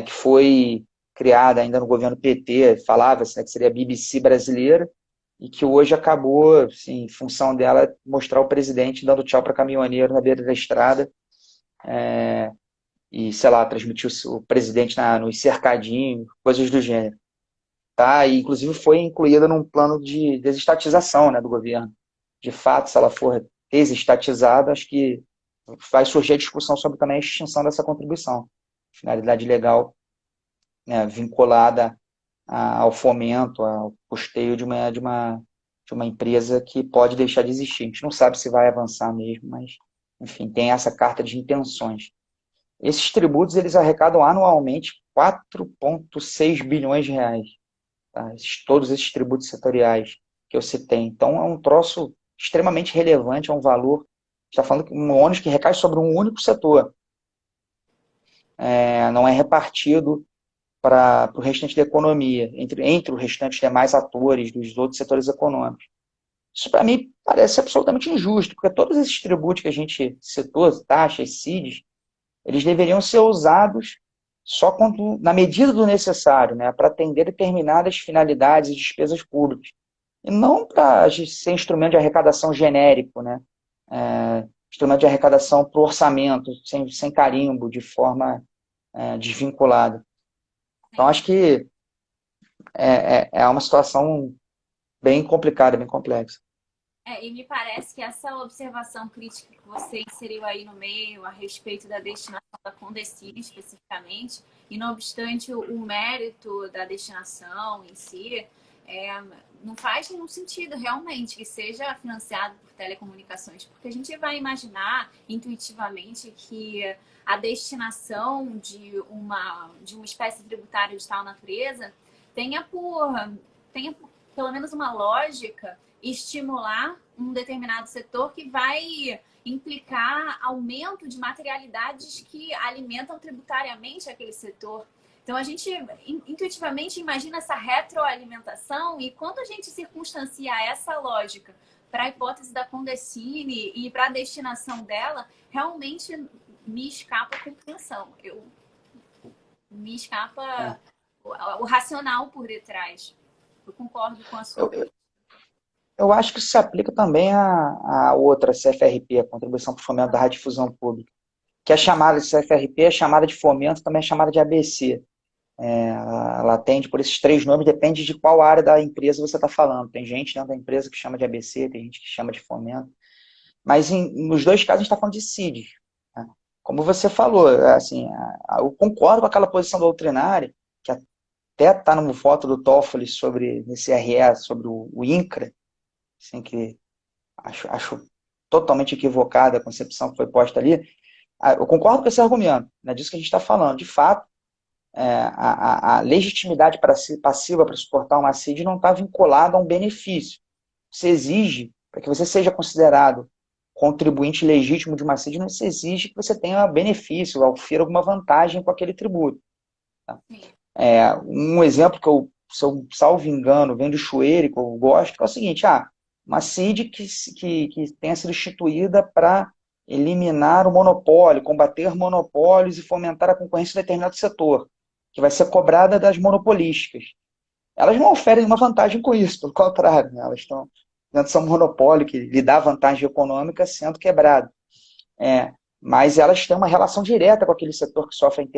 Que foi criada ainda no governo PT, falava-se, né, que seria a BBC brasileira, e que hoje acabou, assim, em função dela, mostrar o presidente dando tchau para caminhoneiro na beira da estrada, e, sei lá, transmitiu o presidente nos cercadinhos, coisas do gênero. Tá? E, inclusive, foi incluída num plano de desestatização, né, do governo. De fato, se ela for desestatizada, acho que vai surgir a discussão sobre também a extinção dessa contribuição. Finalidade legal, né, vinculada ao fomento, ao custeio de uma empresa que pode deixar de existir. A gente não sabe se vai avançar mesmo, mas, enfim, tem essa carta de intenções. Esses tributos, eles arrecadam anualmente 4,6 bilhões de reais. Tá? Todos esses tributos setoriais que eu citei. Então, é um troço extremamente relevante, é um valor. Está falando que um ônus que recai sobre um único setor. Não é repartido para o restante da economia, entre os restantes demais atores dos outros setores econômicos. Isso, para mim, parece absolutamente injusto, porque todos esses tributos que a gente citou, taxas, CIDs, eles deveriam ser usados só na medida do necessário, né, para atender determinadas finalidades e despesas públicas. E não para ser instrumento de arrecadação genérico, né, instrumento de arrecadação para o orçamento, sem carimbo, de forma desvinculada. Então, acho que é uma situação bem complicada, bem complexa. E me parece que essa observação crítica que você inseriu aí no meio a respeito da destinação da Condecine especificamente, e não obstante o mérito da destinação em si, não faz nenhum sentido realmente que seja financiado por telecomunicações, porque a gente vai imaginar intuitivamente que a destinação de uma espécie tributária de tal natureza tenha pelo menos uma lógica estimular um determinado setor que vai implicar aumento de materialidades que alimentam tributariamente aquele setor. Então, a gente intuitivamente imagina essa retroalimentação, e quando a gente circunstancia essa lógica para a hipótese da Condecine e para a destinação dela, realmente me escapa a compreensão. Me escapa o racional por detrás. Eu concordo com a sua. Eu acho que isso se aplica também à outra CFRP, a Contribuição para o Fomento da Radiodifusão Pública, que é chamada de CFRP, é chamada de fomento, também é chamada de ABC. Ela atende por esses 3 nomes, depende de qual área da empresa você está falando. Tem gente dentro da empresa que chama de ABC, tem gente que chama de fomento. Mas nos 2 casos a gente está falando de CID. Né? Como você falou, assim, eu concordo com aquela posição doutrinária, que até está no voto do Toffoli nesse RE, sobre o INCRA, assim, que acho totalmente equivocada a concepção que foi posta ali. Eu concordo com esse argumento, né, disso que a gente está falando. De fato, a legitimidade passiva para suportar uma CID não está vinculada a um benefício. Você exige, para que você seja considerado contribuinte legítimo de uma CID, não se exige que você tenha benefício, ofira alguma vantagem com aquele tributo. Tá? Um exemplo que eu, se eu salvo engano, vem do Chueire, que eu gosto, que é o seguinte, uma CID que tenha sido instituída para eliminar o monopólio, combater monopólios e fomentar a concorrência em determinado setor, que vai ser cobrada das monopolísticas. Elas não oferem uma vantagem com isso, pelo contrário, né? Elas estão dentro de um monopólio que lhe dá vantagem econômica sendo quebrado. Mas elas têm uma relação direta com aquele setor que sofre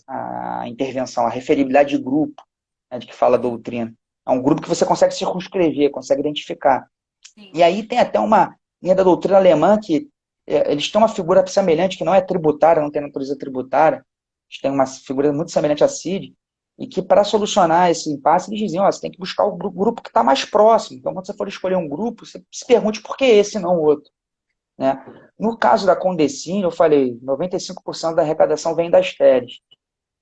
a intervenção, a referibilidade de grupo, né, de que fala a doutrina. É um grupo que você consegue circunscrever, consegue identificar. Sim. E aí tem até uma linha da doutrina alemã que eles têm uma figura semelhante, que não é tributária, não tem natureza tributária, eles têm uma figura muito semelhante à CID, e que para solucionar esse impasse, eles diziam, você tem que buscar o grupo que está mais próximo. Então, quando você for escolher um grupo, você se pergunte por que esse e não o outro. Né? No caso da Condecine, eu falei, 95% da arrecadação vem das teles.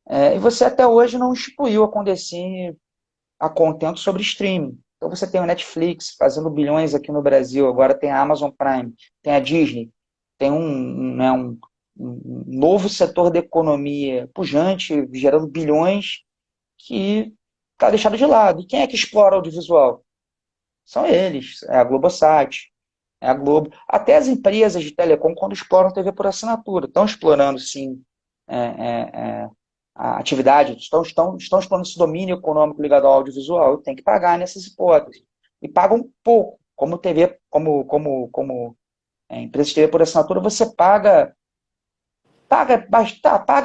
E você até hoje não instituiu a Condecine a contento sobre streaming. Então você tem o Netflix fazendo bilhões aqui no Brasil, agora tem a Amazon Prime, tem a Disney, tem um novo setor da economia pujante, gerando bilhões, que está deixado de lado. E quem é que explora o audiovisual? São eles, é a Globosat, é a Globo. Até as empresas de telecom, quando exploram TV por assinatura, estão explorando, sim, a atividade, estão explorando esse domínio econômico ligado ao audiovisual, tem que pagar nessas hipóteses. E pagam pouco. Como TV, como empresa de TV por assinatura, você paga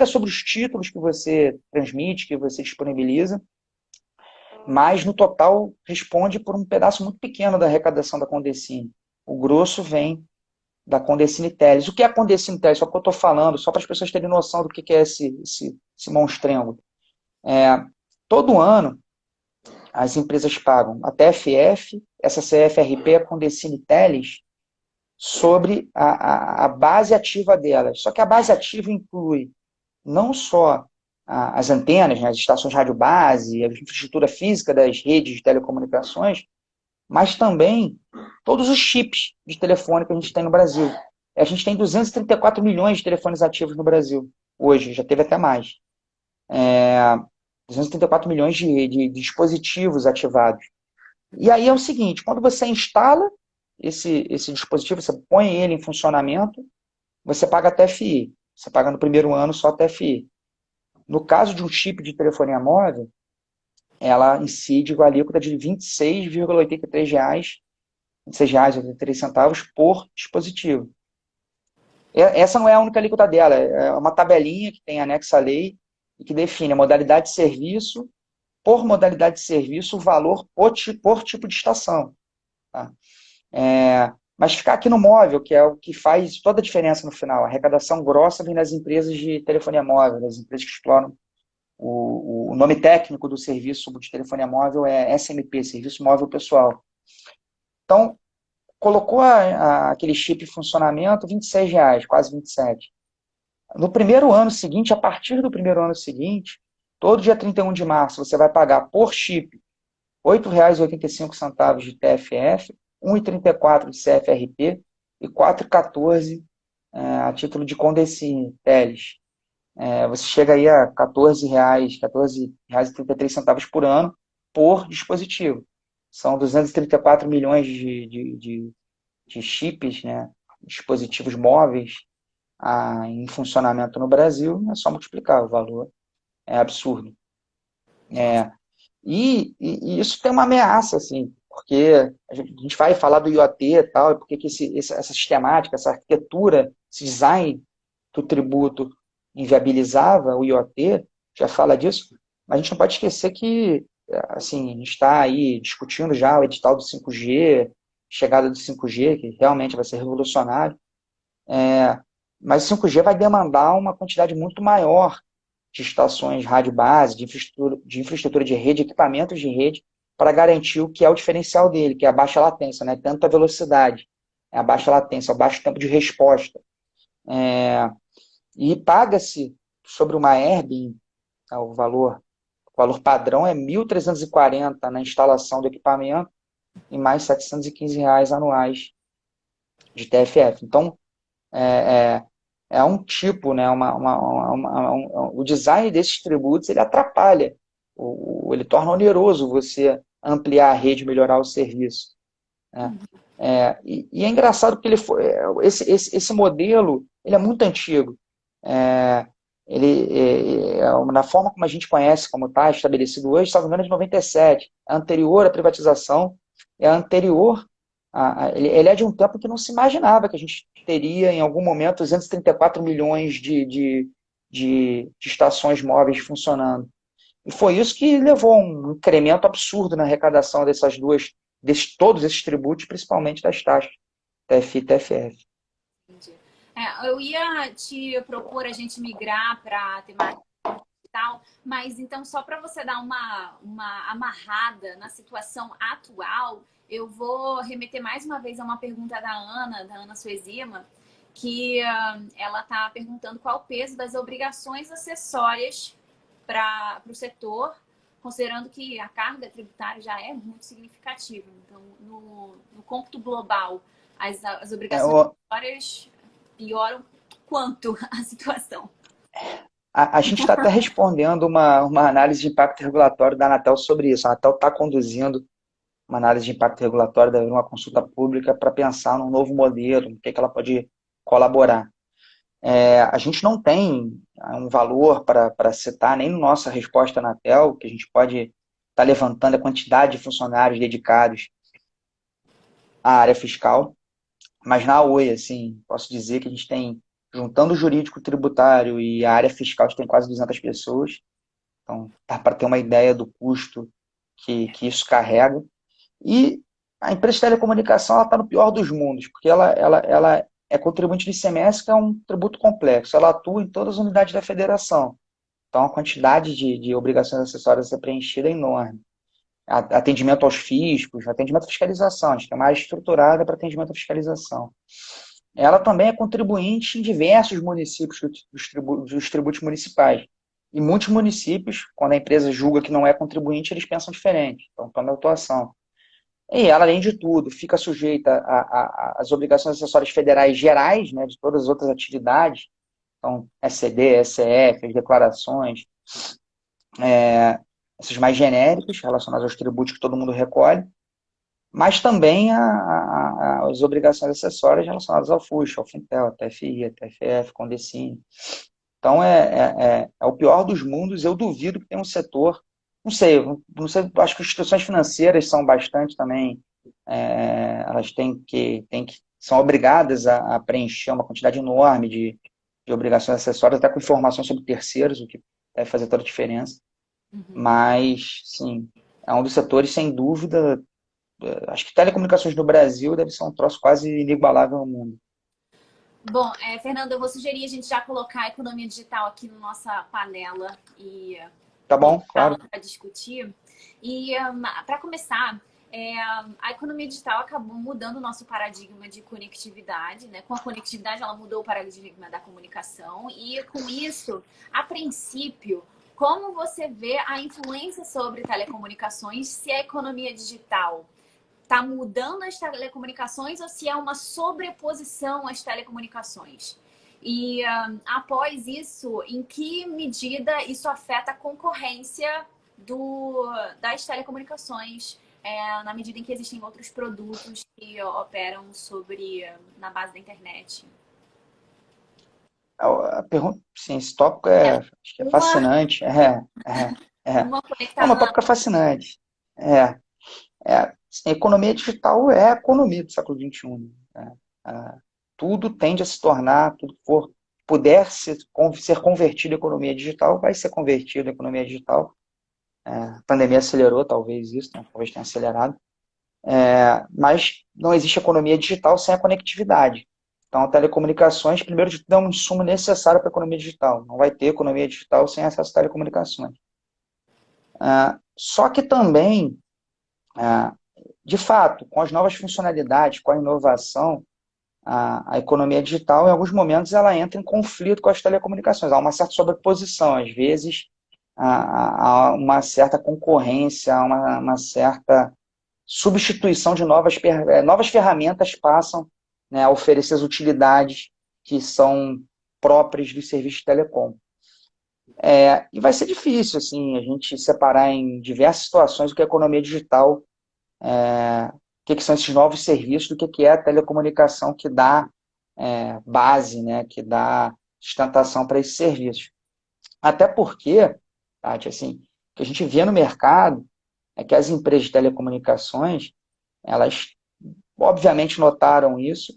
sobre os títulos que você transmite, que você disponibiliza, mas no total responde por um pedaço muito pequeno da arrecadação da Condecine. O grosso vem da Condecine Teles. O que é a Condecine Teles? Só que eu estou falando, só para as pessoas terem noção do que é esse monstrengo. Todo ano, as empresas pagam a TFF, essa CFRP, a Condecine Teles, sobre a base ativa delas. Só que a base ativa inclui não só as antenas, né, as estações de rádio base, a infraestrutura física das redes de telecomunicações, mas também todos os chips de telefone que a gente tem no Brasil. A gente tem 234 milhões de telefones ativos no Brasil, hoje, já teve até mais. 234 milhões de dispositivos ativados. E aí é o seguinte, quando você instala esse dispositivo, você põe ele em funcionamento, você paga a TFI. Você paga no primeiro ano só a TFI. No caso de um chip de telefonia móvel, ela incide com a alíquota de R$ 26,83, R$ 26,83 por dispositivo. Essa não é a única alíquota dela, é uma tabelinha que tem anexa à lei e que define a modalidade de serviço, por modalidade de serviço, o valor por tipo de estação. Tá? Mas ficar aqui no móvel, que é o que faz toda a diferença no final. A arrecadação grossa vem das empresas de telefonia móvel, das empresas que exploram. O nome técnico do serviço de telefonia móvel é SMP, Serviço Móvel Pessoal. Então, colocou aquele chip em funcionamento, R$ 26, quase 27. No primeiro ano seguinte, a partir do primeiro ano seguinte, todo dia 31 de março, você vai pagar por chip R$ 8,85 de TFF, R$ 1,34 de CFRP e R$ 4,14 a título de Condecine Teles. Você chega aí a R$ 14,00, R$ 14,33 por ano por dispositivo. São 234 milhões de chips, né, dispositivos móveis em funcionamento no Brasil. É só multiplicar, o valor é absurdo. E isso tem uma ameaça, assim, porque a gente vai falar do IoT e tal, porque essa sistemática, essa arquitetura, esse design do tributo inviabilizava o IoT, já fala disso, mas a gente não pode esquecer que, assim, a gente está aí discutindo já o edital do 5G, chegada do 5G, que realmente vai ser revolucionário, mas o 5G vai demandar uma quantidade muito maior de estações rádio base, de infraestrutura de rede, equipamentos de rede, para garantir o que é o diferencial dele, que é a baixa latência, né? Tanto a velocidade, a baixa latência, o baixo tempo de resposta. E paga-se sobre uma Airbnb O valor padrão é R$ 1.340 na instalação do equipamento e mais R$ 715 anuais de TFF. Então, é, é um tipo, né, o design desses tributos, ele atrapalha, ele torna oneroso você ampliar a rede, melhorar o serviço, né? E é engraçado porque esse modelo ele é muito antigo. É, na forma como a gente conhece, como está estabelecido hoje, está no ano de 97, é anterior à privatização, é anterior, ele é de um tempo que não se imaginava que a gente teria, em algum momento, 234 milhões de estações móveis funcionando. E foi isso que levou a um incremento absurdo na arrecadação todos esses tributos, principalmente das taxas, TFI e TFF. Entendi. Eu ia te propor a gente migrar para a temática digital, mas então só para você dar uma amarrada na situação atual, eu vou remeter mais uma vez a uma pergunta da Ana Suezima, que ela está perguntando qual o peso das obrigações acessórias para o setor, considerando que a carga tributária já é muito significativa. Então, no cômputo global, as obrigações acessórias pioram quanto a situação? A gente está até respondendo uma análise de impacto regulatório da Anatel sobre isso. A Anatel está conduzindo uma análise de impacto regulatório, deve haver uma consulta pública para pensar num novo modelo, no que ela pode colaborar. A gente não tem um valor para citar, nem na nossa resposta na Anatel, que a gente pode estar levantando a quantidade de funcionários dedicados à área fiscal, mas na Oi, assim, posso dizer que a gente tem, juntando o jurídico tributário e a área fiscal, a gente tem quase 200 pessoas, então dá para ter uma ideia do custo que isso carrega. E a empresa de telecomunicação está no pior dos mundos, porque ela é contribuinte de ICMS, que é um tributo complexo. Ela atua em todas as unidades da federação. Então, a quantidade de obrigações acessórias a ser preenchida é enorme. Atendimento aos fiscos, atendimento à fiscalização. A gente tem uma área estruturada para atendimento à fiscalização. Ela também é contribuinte em diversos municípios dos tributos municipais. E muitos municípios, quando a empresa julga que não é contribuinte, eles pensam diferente. Então, toma atuação. E ela, além de tudo, fica sujeita às obrigações acessórias federais gerais, né, de todas as outras atividades, então, SCD, SCF, as declarações, esses mais genéricos, relacionados aos tributos que todo mundo recolhe, mas também as obrigações acessórias relacionadas ao FUSH, ao Fintel, à TFI, à TFF, Condecine. Então, é o pior dos mundos. Eu duvido que tenha um setor, não sei, acho que instituições financeiras são bastante também, elas são obrigadas a preencher uma quantidade enorme de obrigações acessórias, até com informações sobre terceiros, o que deve fazer toda a diferença. Mas, sim, é um dos setores, sem dúvida. Acho que telecomunicações no Brasil deve ser um troço quase inigualável no mundo. Bom, Fernando, eu vou sugerir a gente já colocar a economia digital aqui na nossa panela e tá bom, claro, para discutir. E para começar, a economia digital acabou mudando o nosso paradigma de conectividade, né? Com a conectividade, ela mudou o paradigma da comunicação e com isso, a princípio, como você vê a influência sobre telecomunicações se a economia digital está mudando as telecomunicações ou se é uma sobreposição às telecomunicações? E após isso, em que medida isso afeta a concorrência das telecomunicações, na medida em que existem outros produtos que operam na base da internet? A pergunta, sim, esse tópico acho que é fascinante. Uma tópico fascinante. Sim, economia digital é a economia do século XXI. Tudo tende a se tornar, tudo que puder ser convertido em economia digital, vai ser convertido em economia digital. A pandemia acelerou, talvez, isso, né? Talvez tenha acelerado. Mas não existe economia digital sem a conectividade. Então, telecomunicações, primeiro de tudo, é um insumo necessário para a economia digital. Não vai ter economia digital sem acesso a telecomunicações. Só que também, de fato, com as novas funcionalidades, com a inovação, a economia digital, em alguns momentos, ela entra em conflito com as telecomunicações. Há uma certa sobreposição. Às vezes, a uma certa concorrência, a uma certa substituição de novas ferramentas passam, né, a oferecer as utilidades que são próprias dos serviços de telecom. E vai ser difícil assim, a gente separar em diversas situações o que é economia digital, o que são esses novos serviços, do que é a telecomunicação que dá base, né, que dá sustentação para esses serviços. Até porque, Tati, assim, o que a gente vê no mercado é que as empresas de telecomunicações, elas obviamente notaram isso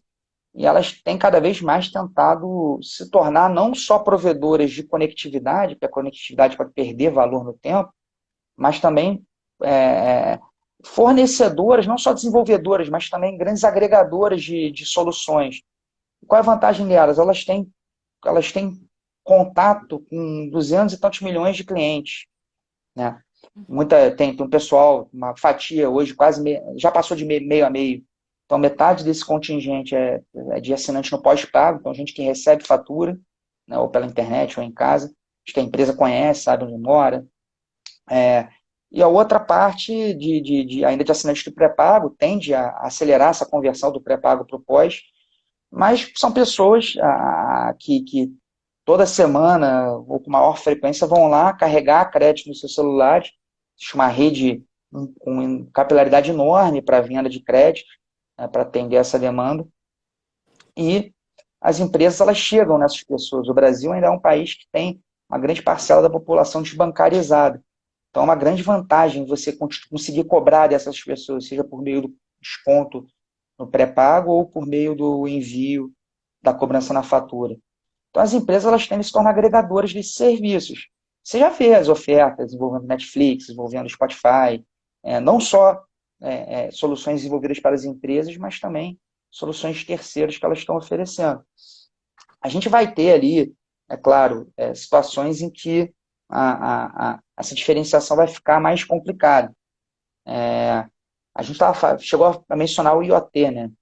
e elas têm cada vez mais tentado se tornar não só provedoras de conectividade, porque a conectividade pode perder valor no tempo, mas também fornecedoras, não só desenvolvedoras, mas também grandes agregadoras de soluções. Qual é a vantagem delas? Elas têm contato com 200 e tantos milhões de clientes, né? Tem um pessoal, uma fatia hoje já passou de meio a meio. Então, metade desse contingente é de assinante no pós-pago, então gente que recebe fatura, né, ou pela internet ou em casa, acho que a empresa conhece, sabe onde mora. E a outra parte ainda de assinante do pré-pago tende a acelerar essa conversão do pré-pago para o pós, mas são pessoas que toda semana ou com maior frequência vão lá carregar crédito no seu celular, uma rede com capilaridade enorme para a venda de crédito, né, para atender essa demanda. E as empresas elas chegam nessas pessoas. O Brasil ainda é um país que tem uma grande parcela da população desbancarizada. Então é uma grande vantagem você conseguir cobrar dessas pessoas, seja por meio do desconto no pré-pago ou por meio do envio da cobrança na fatura. Então, as empresas elas tendem a se tornar agregadoras desses serviços. Você já vê as ofertas envolvendo Netflix, envolvendo Spotify, não só soluções desenvolvidas para as empresas, mas também soluções de terceiros que elas estão oferecendo. A gente vai ter ali, é claro, situações em que essa diferenciação vai ficar mais complicada. A gente chegou a mencionar o IoT, né?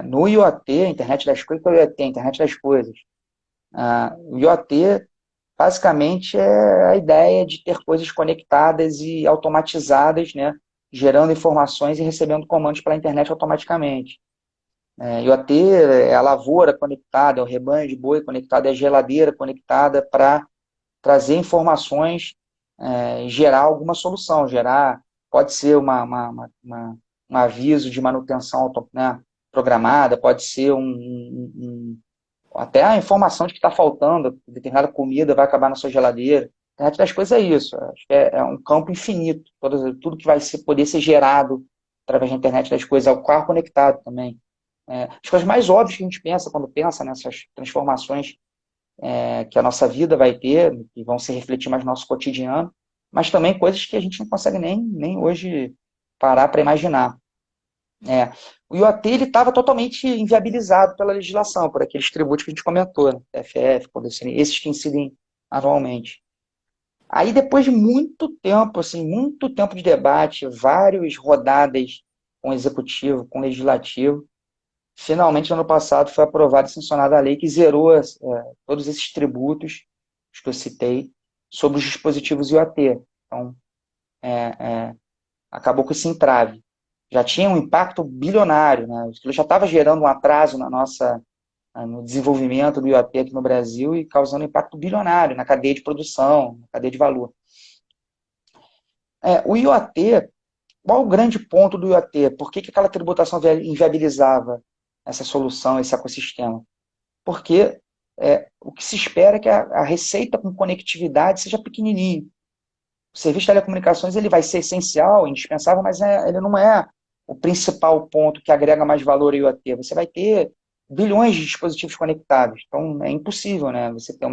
No IoT, Internet das Coisas, o IoT, Internet das Coisas. O IoT, basicamente, é a ideia de ter coisas conectadas e automatizadas, né, gerando informações e recebendo comandos pela internet automaticamente. IoT é a lavoura conectada, é o rebanho de boi conectado, é a geladeira conectada para trazer informações, gerar alguma solução, pode ser um aviso de manutenção, né, programada, pode ser até a informação de que está faltando, determinada comida vai acabar na sua geladeira. A internet das coisas é isso. Acho que é um campo infinito. Tudo que vai poder ser gerado através da internet das coisas. É o carro conectado também. As coisas mais óbvias que a gente pensa quando pensa nessas transformações que a nossa vida vai ter, que vão se refletir mais no nosso cotidiano, mas também coisas que a gente não consegue nem hoje parar para imaginar. O IoT estava totalmente inviabilizado pela legislação, por aqueles tributos que a gente comentou, né? TFF, esses que incidem anualmente. Aí, depois de muito tempo, assim, muito tempo de debate, várias rodadas com o executivo, com o legislativo, finalmente, no ano passado, foi aprovada e sancionada a lei que zerou todos esses tributos, os que eu citei, sobre os dispositivos IoT. Então, acabou com esse entrave. Já tinha um impacto bilionário, né? Aquilo já estava gerando um atraso no desenvolvimento do IoT aqui no Brasil e causando um impacto bilionário na cadeia de produção, na cadeia de valor. O IoT, qual o grande ponto do IoT? Por que aquela tributação inviabilizava essa solução, esse ecossistema? Porque o que se espera é que a receita com conectividade seja pequenininho. O serviço de telecomunicações ele vai ser essencial, indispensável, mas ele não é o principal ponto que agrega mais valor ao IoT. Você vai ter bilhões de dispositivos conectados. Então, é impossível, né? Você ter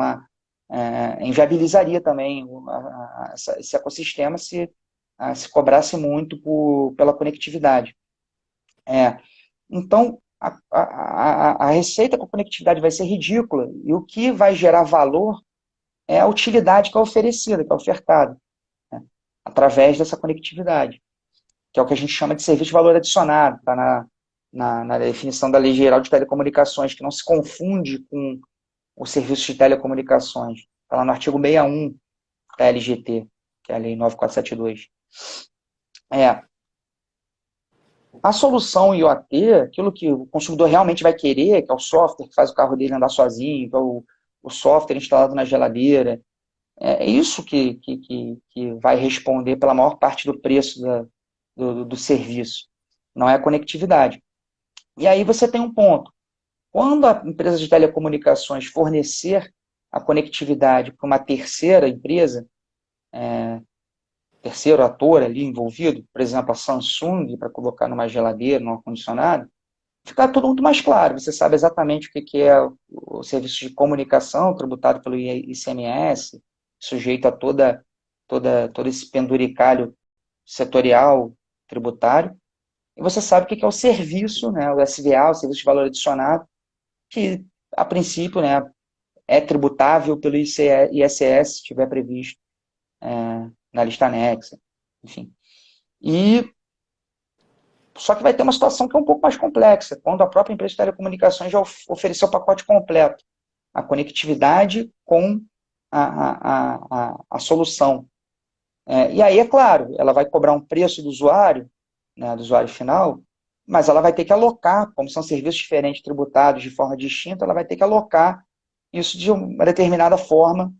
inviabilizaria também esse ecossistema se cobrasse muito pela conectividade. Então, a receita com conectividade vai ser ridícula e o que vai gerar valor é a utilidade que é oferecida, que é ofertada, né, através dessa conectividade, que é o que a gente chama de serviço de valor adicionado, está na definição da Lei Geral de Telecomunicações, que não se confunde com o serviço de telecomunicações. Está lá no artigo 61 da LGT, que é a Lei 9472. A solução IoT, aquilo que o consumidor realmente vai querer, que é o software que faz o carro dele andar sozinho, que é o software instalado na geladeira, é isso que vai responder pela maior parte do preço do serviço, não é a conectividade. E aí você tem um ponto. Quando a empresa de telecomunicações fornecer a conectividade para uma terceira empresa, terceiro ator ali envolvido, por exemplo, a Samsung, para colocar numa geladeira, num ar-condicionado, fica tudo muito mais claro. Você sabe exatamente o que é o serviço de comunicação tributado pelo ICMS, sujeito a todo esse penduricalho setorial tributário. E você sabe o que é o serviço, né, o SVA, o Serviço de Valor Adicionado, que, a princípio, né, é tributável pelo ICS, se estiver previsto na lista anexa. Enfim. Só que vai ter uma situação que é um pouco mais complexa, quando a própria empresa de telecomunicações já ofereceu o pacote completo, a conectividade com a solução. E aí, é claro, ela vai cobrar um preço do usuário, né, do usuário final, mas ela vai ter que alocar, como são serviços diferentes tributados de forma distinta, ela vai ter que alocar isso de uma determinada forma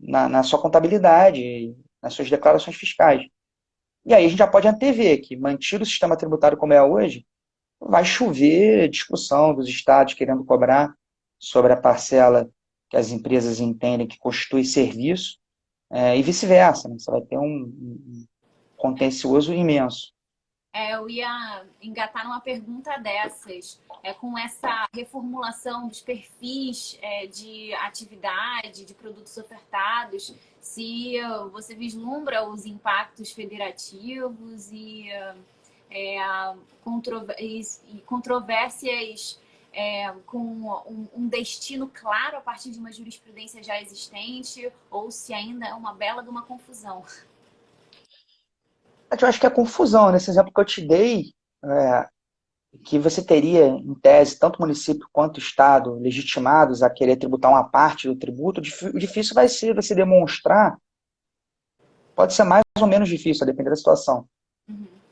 na sua contabilidade, nas suas declarações fiscais. E aí a gente já pode antever que, mantido o sistema tributário como é hoje, vai chover discussão dos estados querendo cobrar sobre a parcela que as empresas entendem que constitui serviço, e vice-versa, né? Você vai ter um contencioso imenso. Eu ia engatar numa pergunta dessas. Com essa reformulação dos perfis de atividade, de produtos ofertados, se você vislumbra os impactos federativos e controvérsias com um destino claro a partir de uma jurisprudência já existente, ou se ainda é uma bela de uma confusão. Eu acho que é confusão, nesse exemplo que eu te dei, que você teria, em tese, tanto município quanto estado legitimados a querer tributar uma parte do tributo, o difícil vai ser você demonstrar, pode ser mais ou menos difícil, a depender da situação,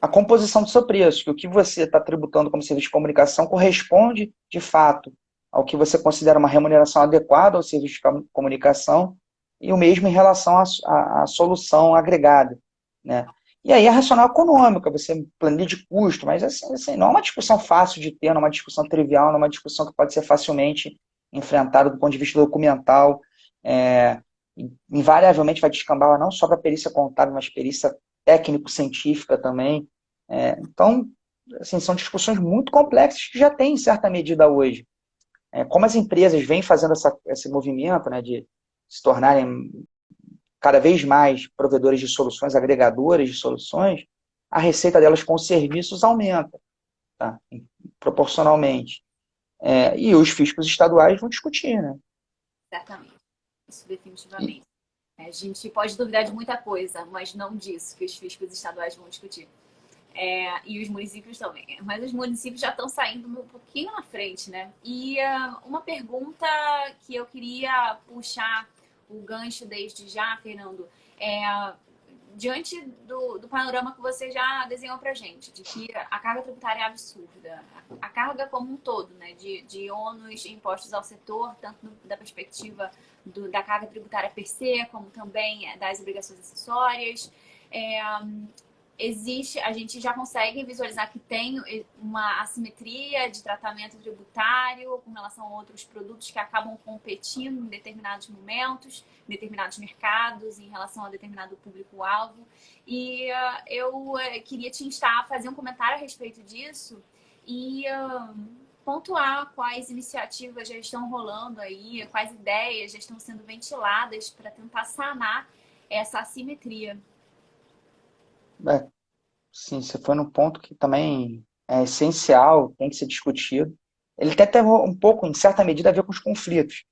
a composição do seu preço, que o que você está tributando como serviço de comunicação corresponde, de fato, ao que você considera uma remuneração adequada ao serviço de comunicação, e o mesmo em relação à solução agregada, né? E aí a racional econômica, você planilha de custo, mas assim, não é uma discussão fácil de ter, não é uma discussão trivial, não é uma discussão que pode ser facilmente enfrentada do ponto de vista documental. Invariavelmente vai descambar não só para perícia contábil, mas perícia técnico-científica também. Então, assim, são discussões muito complexas que já tem em certa medida hoje. Como as empresas vêm fazendo esse movimento, né, de se tornarem cada vez mais provedores de soluções, agregadores de soluções, a receita delas com os serviços aumenta, tá? Proporcionalmente. E os fiscos estaduais vão discutir, né? Certamente, isso definitivamente. A gente pode duvidar de muita coisa, mas não disso que os fiscos estaduais vão discutir. E os municípios também. Mas os municípios já estão saindo um pouquinho na frente, né? E uma pergunta que eu queria puxar o gancho desde já, Fernando, diante do panorama que você já desenhou para gente, de que a carga tributária é absurda, a carga como um todo, né, de ônus e impostos ao setor, tanto da perspectiva da carga tributária per se, como também das obrigações acessórias, a gente já consegue visualizar que tem uma assimetria de tratamento tributário com relação a outros produtos que acabam competindo em determinados momentos, em determinados mercados, em relação a determinado público-alvo. E eu queria te instar a fazer um comentário a respeito disso e pontuar quais iniciativas já estão rolando aí, quais ideias já estão sendo ventiladas para tentar sanar essa assimetria. Sim, você foi num ponto que também é essencial, tem que ser discutido. Ele até tem um pouco, em certa medida, a ver com os conflitos.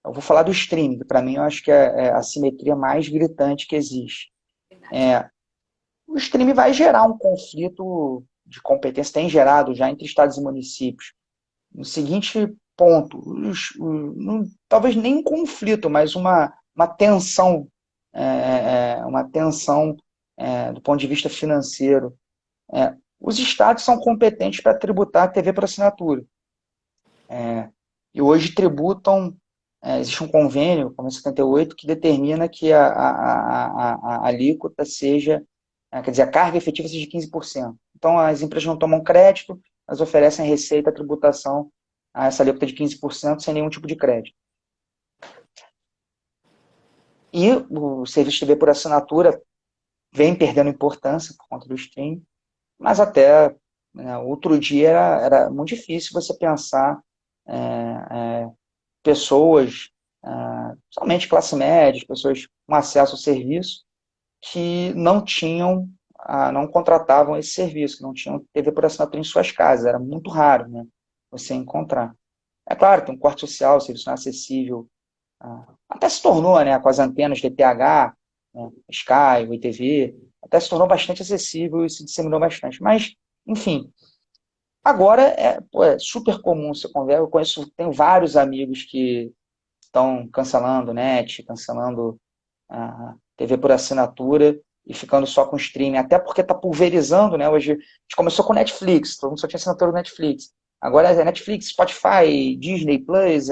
Eu vou falar do streaming, que para mim eu acho que é a simetria mais gritante que existe. O streaming vai gerar um conflito de competência, tem gerado já entre estados e municípios. No seguinte ponto, talvez nem um conflito, mas uma tensão uma tensão do ponto de vista financeiro. Os estados são competentes para tributar a TV por assinatura. E hoje tributam, existe um convênio, como 78, que determina que a alíquota seja, quer dizer, a carga efetiva seja de 15%. Então, as empresas não tomam crédito, elas oferecem a receita, a tributação, a essa alíquota de 15% sem nenhum tipo de crédito. E o serviço de TV por assinatura vem perdendo importância por conta do streaming, mas até outro dia era muito difícil você pensar pessoas, somente classe média, pessoas com acesso ao serviço, que não tinham, não contratavam esse serviço, que não tinham TV por assinatura em suas casas. Era muito raro, né, você encontrar. É claro, tem um corte social, o serviço não é acessível. Até se tornou, né, com as antenas DTH, né, Sky, o ITV, até se tornou bastante acessível e se disseminou bastante. Mas, enfim, agora é super comum você conversa. Eu conheço, tenho vários amigos que estão cancelando net, cancelando a TV por assinatura e ficando só com streaming, até porque está pulverizando, né? Hoje a gente começou com Netflix, todo mundo só tinha assinatura do Netflix. Agora é Netflix, Spotify, Disney Plus,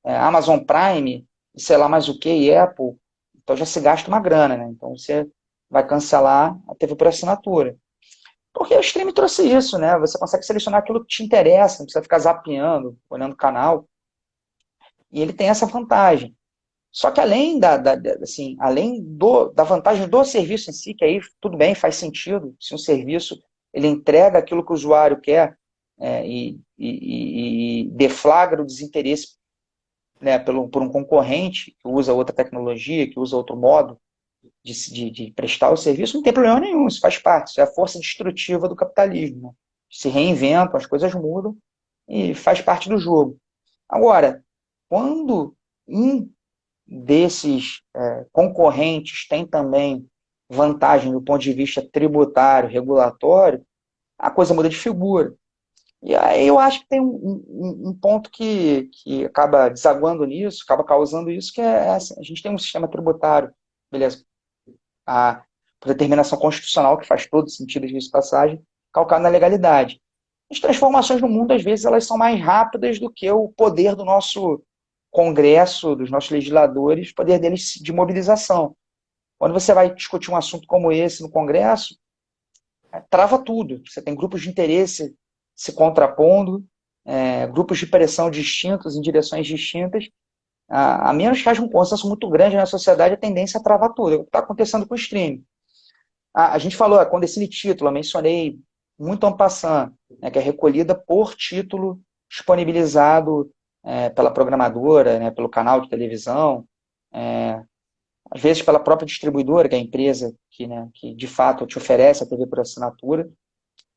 Amazon Prime, sei lá mais o que, e Apple. Então já se gasta uma grana, né? Então você vai cancelar a TV por assinatura. Porque o streaming trouxe isso, né? Você consegue selecionar aquilo que te interessa, não precisa ficar zapeando, olhando o canal. E ele tem essa vantagem. Só que além assim, da vantagem do serviço em si, que aí tudo bem, faz sentido, se um serviço ele entrega aquilo que o usuário quer e deflagra o desinteresse, né, por um concorrente que usa outra tecnologia, que usa outro modo de prestar o serviço, não tem problema nenhum, isso faz parte, isso é a força destrutiva do capitalismo. Né? Se reinventam, as coisas mudam e faz parte do jogo. Agora, quando um desses concorrentes tem também vantagem do ponto de vista tributário, regulatório, a coisa muda de figura. E aí eu acho que tem um ponto que acaba desaguando nisso, acaba causando isso, que assim, a gente tem um sistema tributário, beleza, por determinação constitucional, que faz todo sentido de passagem, calcado na legalidade. As transformações no mundo, às vezes, elas são mais rápidas do que o poder do nosso Congresso, dos nossos legisladores, o poder deles de mobilização. Quando você vai discutir um assunto como esse no Congresso, trava tudo. Você tem grupos de interesse se contrapondo, grupos de pressão distintos, em direções distintas. A menos que haja um consenso muito grande na sociedade, a tendência é travar tudo. É o que está acontecendo com o streaming. A gente falou, quando esse título, eu mencionei muito en passant, né, que é recolhida por título disponibilizado pela programadora, né, pelo canal de televisão, às vezes pela própria distribuidora, que é a empresa que de fato te oferece a TV por assinatura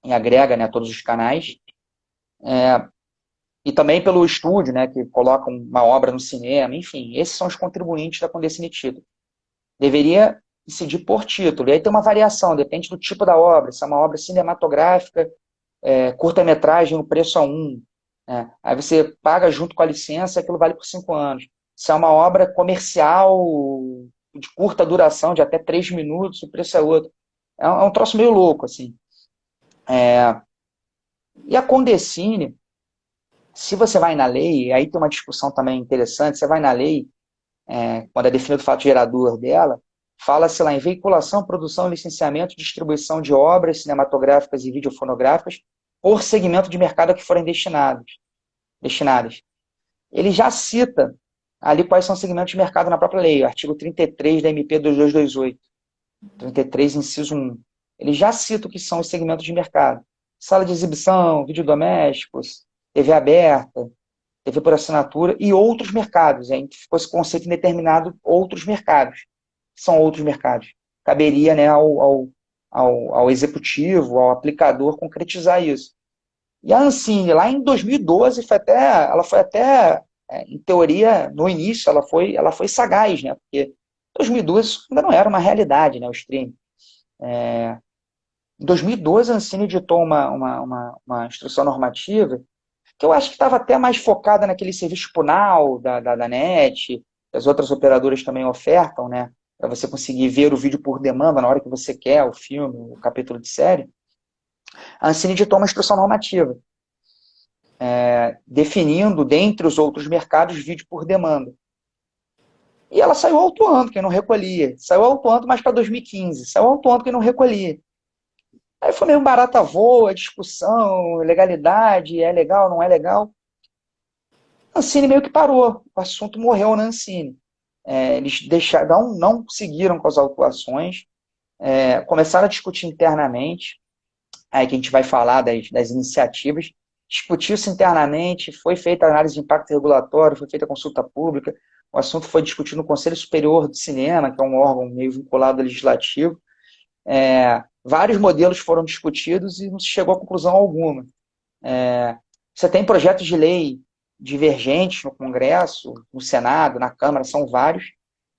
e agrega, né, todos os canais. E também pelo estúdio, né, que coloca uma obra no cinema, enfim, esses são os contribuintes da Condecine Título. Deveria incidir por título, e aí tem uma variação, depende do tipo da obra, se é uma obra cinematográfica, curta-metragem, o preço é 1, né? Aí você paga junto com a licença, aquilo vale por 5 anos. Se é uma obra comercial, de curta duração, de até 3 minutos, o preço é outro. É um troço meio louco, assim. E a Condecine, se você vai na lei, aí tem uma discussão também interessante, você vai na lei, quando é definido o fato gerador dela, fala-se lá em veiculação, produção, licenciamento, distribuição de obras cinematográficas e videofonográficas por segmento de mercado a que forem destinadas. Ele já cita ali quais são os segmentos de mercado na própria lei, o artigo 33 da MP 2228, 33, inciso 1. Ele já cita o que são os segmentos de mercado. Sala de exibição, videodomésticos, TV aberta, TV por assinatura e outros mercados. A gente ficou esse conceito indeterminado, outros mercados. São outros mercados. Caberia, né, ao executivo, ao aplicador, concretizar isso. E a Ancine, lá em 2012, ela foi até, em teoria, no início, ela foi sagaz, né? Porque em 2012 ainda não era uma realidade, né, o streaming. Em 2012, a Ancine editou uma instrução normativa que eu acho que estava até mais focada naquele serviço punal da NET, que as outras operadoras também ofertam, né? para você conseguir ver o vídeo por demanda na hora que você quer, o filme, o capítulo de série, a Ancine editou uma instrução normativa, definindo, dentre os outros mercados, vídeo por demanda. E ela saiu autuando quem não recolhia. Saiu autuando mais para 2015. Saiu autuando quem não recolhia. Aí foi meio barata voa, discussão, legalidade, é legal, não é legal. A Ancine meio que parou. O assunto morreu na Ancine. Eles deixaram, não seguiram com as autuações, começaram a discutir internamente, aí que a gente vai falar das iniciativas, discutiu-se internamente, foi feita a análise de impacto regulatório, foi feita a consulta pública, o assunto foi discutido no Conselho Superior do Cinema, que é um órgão meio vinculado ao legislativo. Vários modelos foram discutidos e não se chegou a conclusão alguma. Você tem projetos de lei divergentes no Congresso, no Senado, na Câmara, são vários,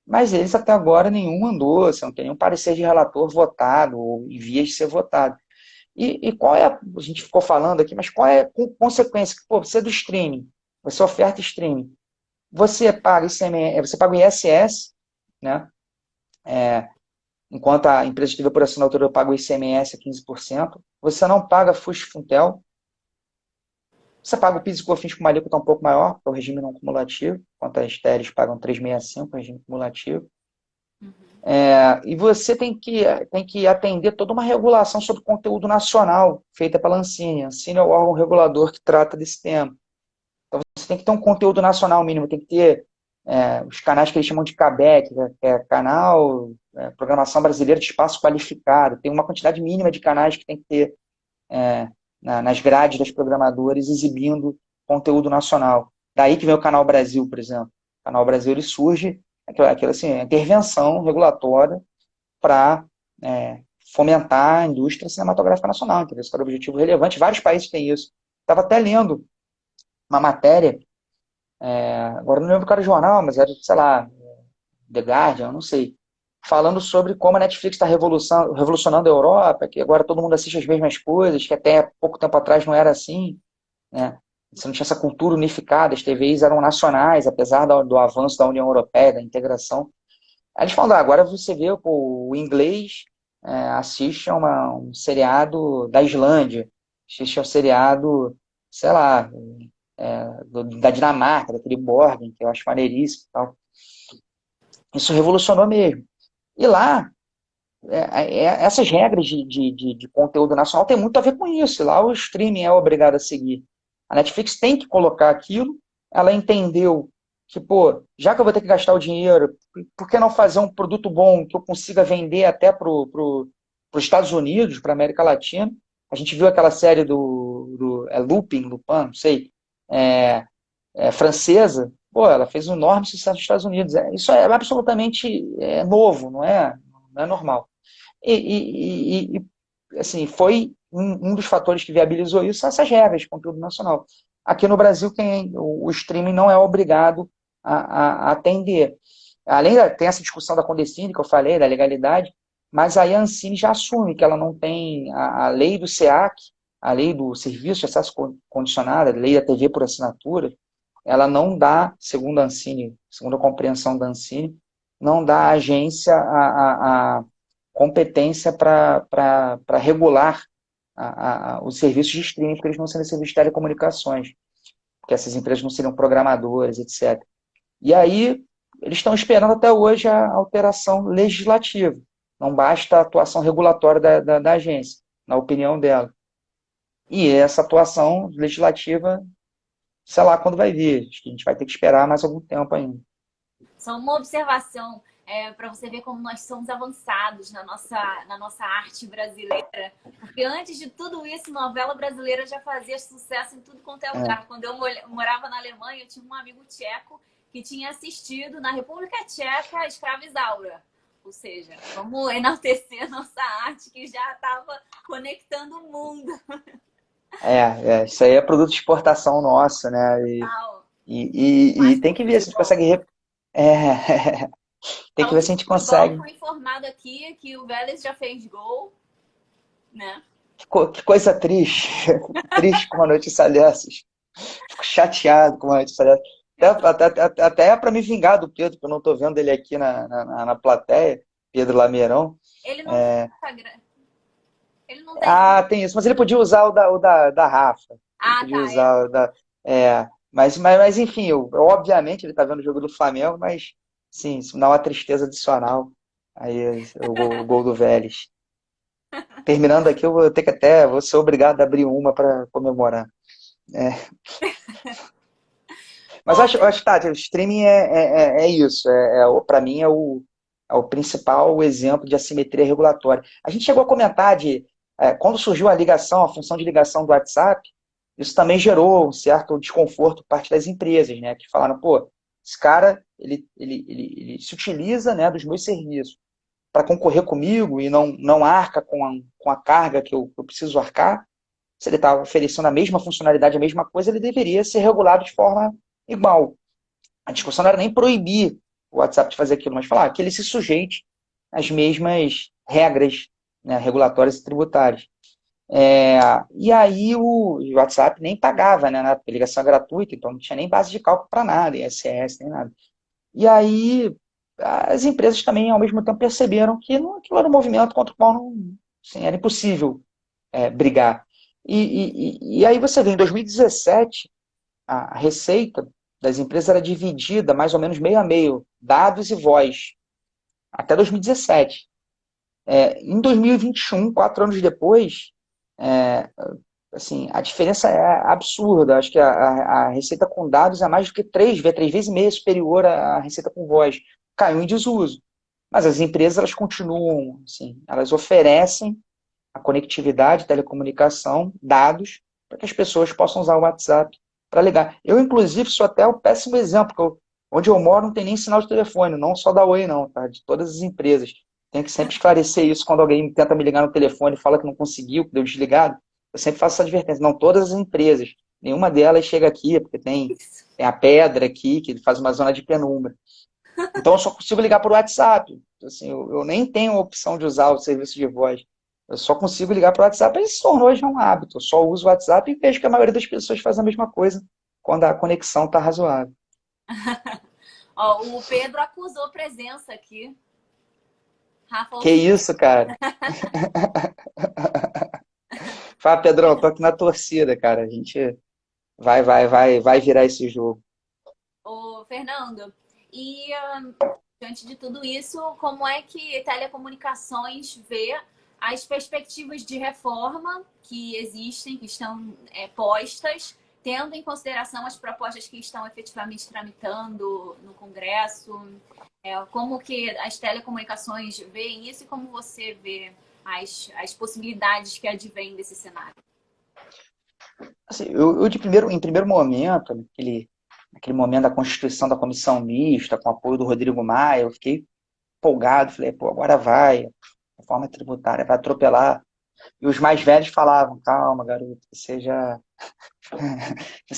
mas eles até agora nenhum andou, você não tem nenhum parecer de relator votado ou em vias de ser votado. E qual é, a gente ficou falando aqui, mas qual é a consequência? Pô, você é do streaming, você oferta streaming, você paga ICMS, você paga o ISS, né? Enquanto a empresa de TV por assinatura paga o ICMS a 15%, você não paga FUS-Funtel, você paga o PIS e COFINS com uma alíquota um pouco maior, que é o regime não cumulativo, enquanto as TERs pagam 365, regime cumulativo. E você tem que atender toda uma regulação sobre conteúdo nacional, feita pela Ancine. A Ancine é o órgão regulador que trata desse tema. Então você tem que ter um conteúdo nacional mínimo, tem que ter os canais que eles chamam de CABEC, que é canal, Programação Brasileira de Espaço Qualificado. Tem uma quantidade mínima de canais que tem que ter nas grades das programadoras exibindo conteúdo nacional. Daí que vem o Canal Brasil, por exemplo. O Canal Brasil ele surge, aquela assim, intervenção regulatória para fomentar a indústria cinematográfica nacional, entendeu? Esse era o objetivo relevante. Vários países têm isso. Estava até lendo uma matéria, agora não lembro o cara do jornal, mas era, sei lá, The Guardian, não sei, falando sobre como a Netflix está revolucionando a Europa, que agora todo mundo assiste as mesmas coisas, que até pouco tempo atrás não era assim, né? Você não tinha essa cultura unificada, as TVs eram nacionais, apesar do avanço da União Europeia, da integração. Aí eles falam, agora você vê o inglês assiste a um seriado da Islândia, assiste ao seriado, sei lá, da Dinamarca, daquele Borgen, que eu acho maneiríssimo e tal. Isso revolucionou mesmo. E lá, essas regras de conteúdo nacional tem muito a ver com isso. Lá o streaming é obrigado a seguir. A Netflix tem que colocar aquilo. Ela entendeu que, pô, já que eu vou ter que gastar o dinheiro, por que não fazer um produto bom que eu consiga vender até para os Estados Unidos, para a América Latina? A gente viu aquela série do Lupin, não sei, francesa. Pô, ela fez um enorme sucesso nos Estados Unidos. Isso é absolutamente novo, não é normal. E assim, foi um dos fatores que viabilizou isso, essas regras de conteúdo nacional. Aqui no Brasil, o streaming não é obrigado a atender. Além tem essa discussão da Condecine, que eu falei, da legalidade, mas aí a Ancine já assume que ela não tem a lei do SEAC, a lei do Serviço de Acesso Condicionado, a lei da TV por assinatura, ela não dá, segundo a Ancine, segundo a compreensão da Ancine, não dá à agência a competência para regular os serviços de streaming, porque eles não são serviços de telecomunicações, porque essas empresas não seriam programadoras, etc. E aí, eles estão esperando até hoje a alteração legislativa. Não basta a atuação regulatória da agência, na opinião dela. E essa atuação legislativa, sei lá quando vai vir. Acho que a gente vai ter que esperar mais algum tempo ainda. Só uma observação para você ver como nós somos avançados na nossa arte brasileira. Porque antes de tudo isso, novela brasileira já fazia sucesso em tudo quanto é lugar. Quando eu morava na Alemanha, eu tinha um amigo tcheco que tinha assistido na República Tcheca a Escrava Isaura. Ou seja, vamos enaltecer a nossa arte que já estava conectando o mundo. Isso aí é produto de exportação nosso, né? E tem que ver se a gente consegue... Tem que ver se a gente consegue... Foi informado aqui que o Vélez já fez gol, né? Que coisa triste. Triste com uma notícia dessas. Fico chateado com uma notícia dessas. Até para me vingar do Pedro, que eu não estou vendo ele aqui na plateia, Pedro Lameirão. Ele não tem Instagram. Ele não tem. Ah, tem isso, mas ele podia usar o da Rafa. Ele Ah, podia tá. É. usar o da. Mas enfim, obviamente ele está vendo o jogo do Flamengo, mas sim, isso me dá uma tristeza adicional. Aí o gol do Vélez. Terminando aqui, eu vou ter que vou ser obrigado a abrir uma para comemorar. É. Mas Ô, acho, Tati, o streaming é isso. Para mim, é o principal exemplo de assimetria regulatória. A gente chegou a comentar quando surgiu a ligação, a função de ligação do WhatsApp, isso também gerou um certo desconforto por parte das empresas, né? Que falaram, pô, esse cara, ele se utiliza, né, dos meus serviços para concorrer comigo e não arca com a carga que eu preciso arcar. Se ele está oferecendo a mesma funcionalidade, a mesma coisa, ele deveria ser regulado de forma igual. A discussão não era nem proibir o WhatsApp de fazer aquilo, mas falar que ele se sujeite às mesmas regras, né, regulatórias e tributárias. E aí o WhatsApp nem pagava, né, na ligação gratuita, então não tinha nem base de cálculo para nada, ISS, nem nada. E aí as empresas também, ao mesmo tempo, perceberam que aquilo era um movimento contra o qual não, assim, era impossível brigar. E aí você vê, em 2017, a receita das empresas era dividida mais ou menos meio a meio, dados e voz, até 2017. Em 2021, 4 anos depois, é, assim, a diferença é absurda. Acho que a receita com dados é mais do que 3 vezes e meia superior à receita com voz. Caiu em desuso. Mas as empresas, elas continuam, assim, elas oferecem a conectividade, telecomunicação, dados, para que as pessoas possam usar o WhatsApp para ligar. Eu, inclusive, sou até o péssimo exemplo, porque onde eu moro não tem nem sinal de telefone, não só da Oi, não, tá? De todas as empresas. Tenho que sempre esclarecer isso quando alguém tenta me ligar no telefone e fala que não conseguiu, que deu desligado. Eu sempre faço essa advertência. Não, todas as empresas. Nenhuma delas chega aqui, porque tem a pedra aqui, que faz uma zona de penumbra. Então, eu só consigo ligar por WhatsApp. Assim, eu nem tenho a opção de usar o serviço de voz. Eu só consigo ligar para o WhatsApp. Ele se tornou hoje um hábito. Eu só uso o WhatsApp e vejo que a maioria das pessoas faz a mesma coisa quando a conexão está razoável. Ó, o Pedro acusou presença aqui. Rafa Que isso, cara? Fala, Pedrão, tô aqui na torcida, cara. A gente vai virar esse jogo. Ô, Fernando, e diante de tudo isso, como é que telecomunicações vê as perspectivas de reforma que existem, que estão postas, tendo em consideração as propostas que estão efetivamente tramitando no Congresso? Como que as telecomunicações veem isso e como você vê as possibilidades que advêm desse cenário? Assim, eu em primeiro momento, naquele momento da constituição da comissão mista, com o apoio do Rodrigo Maia, eu fiquei empolgado, falei, pô, agora vai, a reforma tributária vai atropelar. E os mais velhos falavam, calma, garoto, você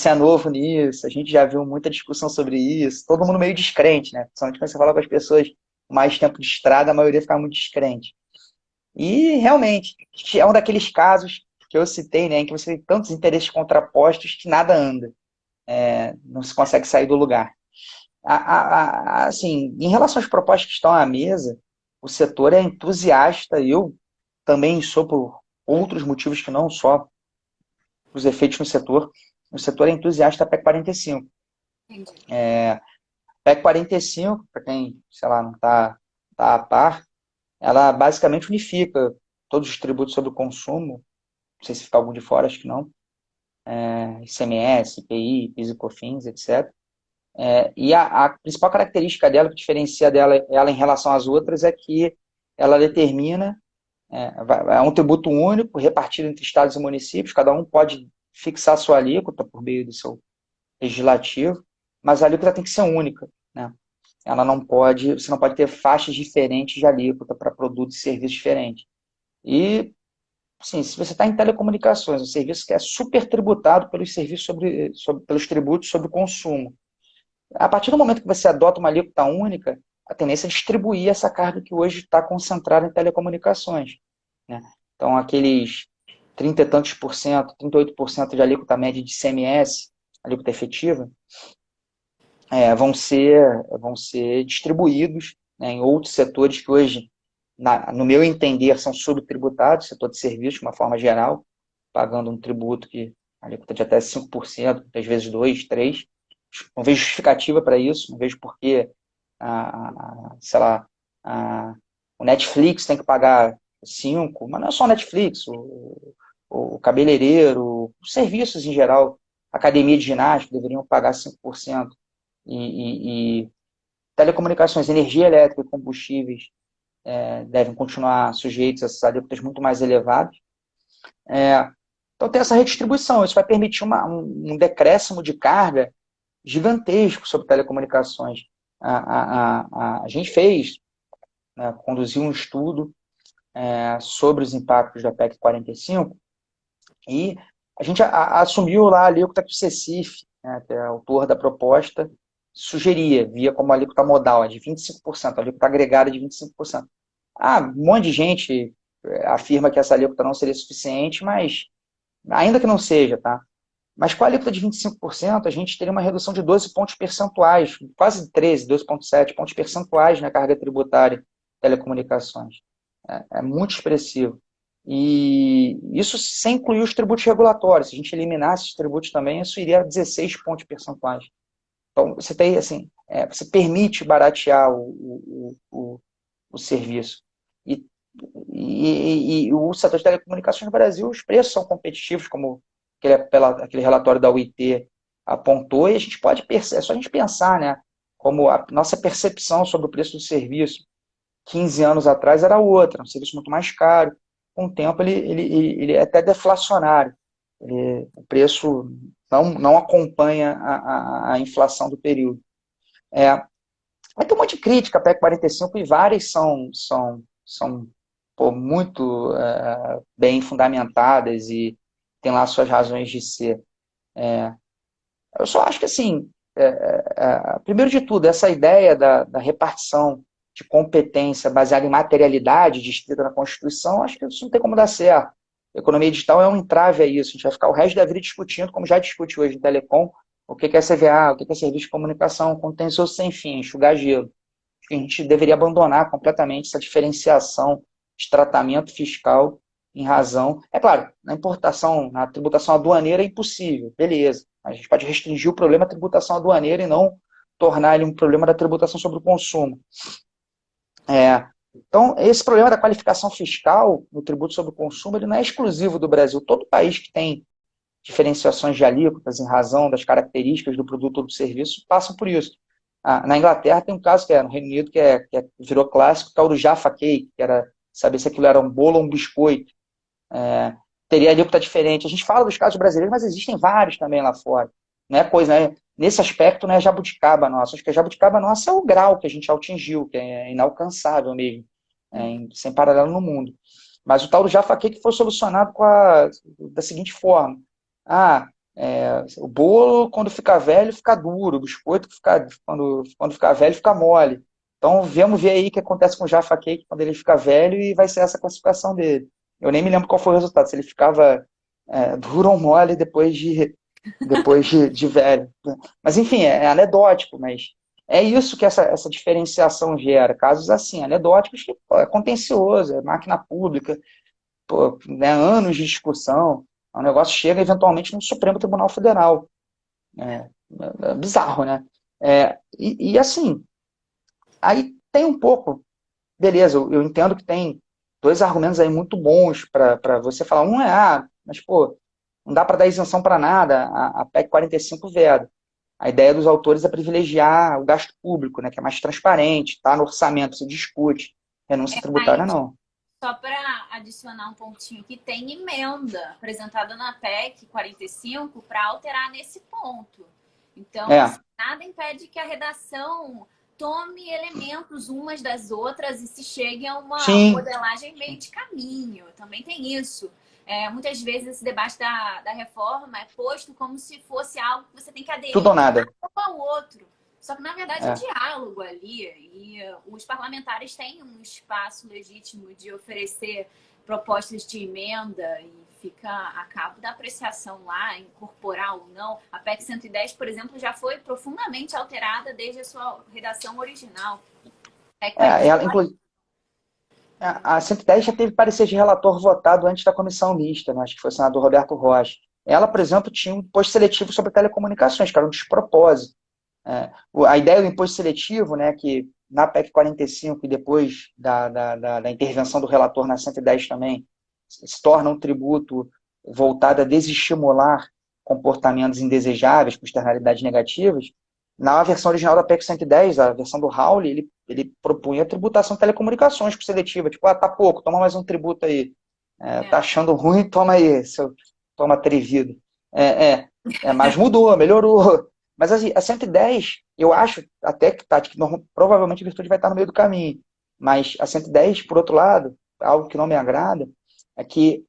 é novo nisso, a gente já viu muita discussão sobre isso, todo mundo meio descrente, né? Principalmente quando você fala com as pessoas com mais tempo de estrada, a maioria fica muito descrente. E realmente, é um daqueles casos que eu citei, né, em que você tem tantos interesses contrapostos que nada anda, não se consegue sair do lugar. Assim, em relação às propostas que estão à mesa, o setor é entusiasta, eu também sou por outros motivos que não só os efeitos no setor. O setor é entusiasta da PEC 45. Entendi. PEC 45, para quem, sei lá, não está a par, ela basicamente unifica todos os tributos sobre o consumo, não sei se fica algum de fora, acho que não, ICMS, IPI, PIS e COFINS, etc. E a principal característica dela, que diferencia ela em relação às outras, é que ela determina, é um tributo único, repartido entre estados e municípios, cada um pode fixar sua alíquota por meio do seu legislativo, mas a alíquota tem que ser única, né? Você não pode ter faixas diferentes de alíquota para produtos e serviços diferentes. E, sim, se você está em telecomunicações, um serviço que é super tributado pelos serviços pelos tributos sobre o consumo. A partir do momento que você adota uma alíquota única, a tendência é distribuir essa carga que hoje está concentrada em telecomunicações, né? Então, aqueles 30 e tantos por cento, 38% de alíquota média de ICMS, alíquota efetiva, vão ser distribuídos, né, em outros setores que hoje, no meu entender, são subtributados, setor de serviços, de uma forma geral, pagando um tributo que a alíquota de até 5%, às vezes 2%, 3%. Não vejo justificativa para isso, não vejo por que, sei lá, o Netflix tem que pagar 5%, mas não é só o Netflix, o cabeleireiro, os serviços em geral, academia de ginástica deveriam pagar 5%, e telecomunicações, energia elétrica e combustíveis devem continuar sujeitos a essas alíquotas muito mais elevadas. Então tem essa redistribuição, isso vai permitir um decréscimo de carga gigantesco sobre telecomunicações. A gente fez, né, conduziu um estudo sobre os impactos da PEC 45 e a gente assumiu lá a alíquota que o CECIF, né, que é autor da proposta, sugeria, via como alíquota modal, de 25%, a alíquota agregada de 25%. Um monte de gente afirma que essa alíquota não seria suficiente, mas ainda que não seja, tá? Mas com a alíquota de 25%, a gente teria uma redução de 12 pontos percentuais, quase 13, 12,7 pontos percentuais na carga tributária de telecomunicações. É muito expressivo. E isso sem incluir os tributos regulatórios. Se a gente eliminasse os tributos também, isso iria a 16 pontos percentuais. Então, você tem, assim, você permite baratear o serviço. E o setor de telecomunicações no Brasil, os preços são competitivos, como aquele relatório da UIT apontou, e a gente pode é só a gente pensar, né, como a nossa percepção sobre o preço do serviço 15 anos atrás era outra, um serviço muito mais caro. Com o tempo ele é até deflacionário. O preço não acompanha a inflação do período. Vai ter um monte de crítica à PEC 45 e várias são muito bem fundamentadas e tem lá suas razões de ser. Eu só acho que, assim, primeiro de tudo, essa ideia da repartição de competência baseada em materialidade descrita na Constituição, acho que isso não tem como dar certo. A economia digital é um entrave a isso. A gente vai ficar o resto da vida discutindo, como já discute hoje em telecom, o que é CVA, o que é serviço de comunicação, contencioso sem fim, enxugar gelo. A gente deveria abandonar completamente essa diferenciação de tratamento fiscal em razão... É claro, na importação, na tributação aduaneira é impossível, beleza. A gente pode restringir o problema da tributação aduaneira e não tornar ele um problema da tributação sobre o consumo. Então, esse problema da qualificação fiscal no tributo sobre o consumo, ele não é exclusivo do Brasil. Todo país que tem diferenciações de alíquotas em razão das características do produto ou do serviço passam por isso. Na Inglaterra tem um caso no Reino Unido que virou clássico, que é o do Jaffa Cake, que era saber se aquilo era um bolo ou um biscoito. Teria alíquota diferente. A gente fala dos casos brasileiros, mas existem vários também lá fora. Não é coisa, né? Nesse aspecto, não é jabuticaba nossa. Acho que a jabuticaba nossa é o grau que a gente atingiu, que é inalcançável mesmo, sem paralelo no mundo. Mas o tal do Jaffa Cake foi solucionado da seguinte forma. O bolo, quando fica velho, fica duro. O biscoito, quando fica velho, fica mole. Então, vamos ver aí o que acontece com o Jaffa Cake quando ele fica velho e vai ser essa a classificação dele. Eu nem me lembro qual foi o resultado, se ele ficava duro ou mole depois de velho. Mas, enfim, é anedótico, mas é isso que essa diferenciação gera. Casos assim, anedóticos, que é contencioso, é máquina pública, né, anos de discussão. O negócio chega eventualmente no Supremo Tribunal Federal. É bizarro, né? E assim, aí tem um pouco, beleza, eu entendo que tem dois argumentos aí muito bons para você falar. Um mas pô, não dá para dar isenção para nada, a PEC 45 veda. A ideia dos autores é privilegiar o gasto público, né, que é mais transparente, está no orçamento, se discute. Renúncia tributária, não. Só para adicionar um pontinho aqui, tem emenda apresentada na PEC 45 para alterar nesse ponto. Então, assim, nada impede que a redação tome elementos umas das outras e se chegue a uma modelagem meio de caminho. Também tem isso. Muitas vezes esse debate da reforma é posto como se fosse algo que você tem que aderir tudo ou nada ao outro. Só que, na verdade, é diálogo ali. E os parlamentares têm um espaço legítimo de oferecer propostas de emenda, enfim. fica a cabo da apreciação lá, incorporar ou não. A PEC 110, por exemplo, já foi profundamente alterada desde a sua redação original. PEC Ela, 45, inclusive, a 110 já teve parecer de relator votado antes da comissão mista, né? Acho que foi o senador Roberto Rocha. Ela, por exemplo, tinha um imposto seletivo sobre telecomunicações, que era um despropósito. A ideia do imposto seletivo, né, que na PEC 45 e depois da intervenção do relator na 110 também, se torna um tributo voltado a desestimular comportamentos indesejáveis, com externalidades negativas. Na versão original da PEC 110, a versão do Hawley, ele propunha a tributação de telecomunicações com seletiva, tipo, tá pouco, toma mais um tributo aí. Tá achando ruim, toma aí, toma atrevido. Mas mudou, melhorou. Mas assim, a 110, eu acho até que, Tati, que provavelmente a virtude vai estar no meio do caminho. Mas a 110, por outro lado, algo que não me agrada, é que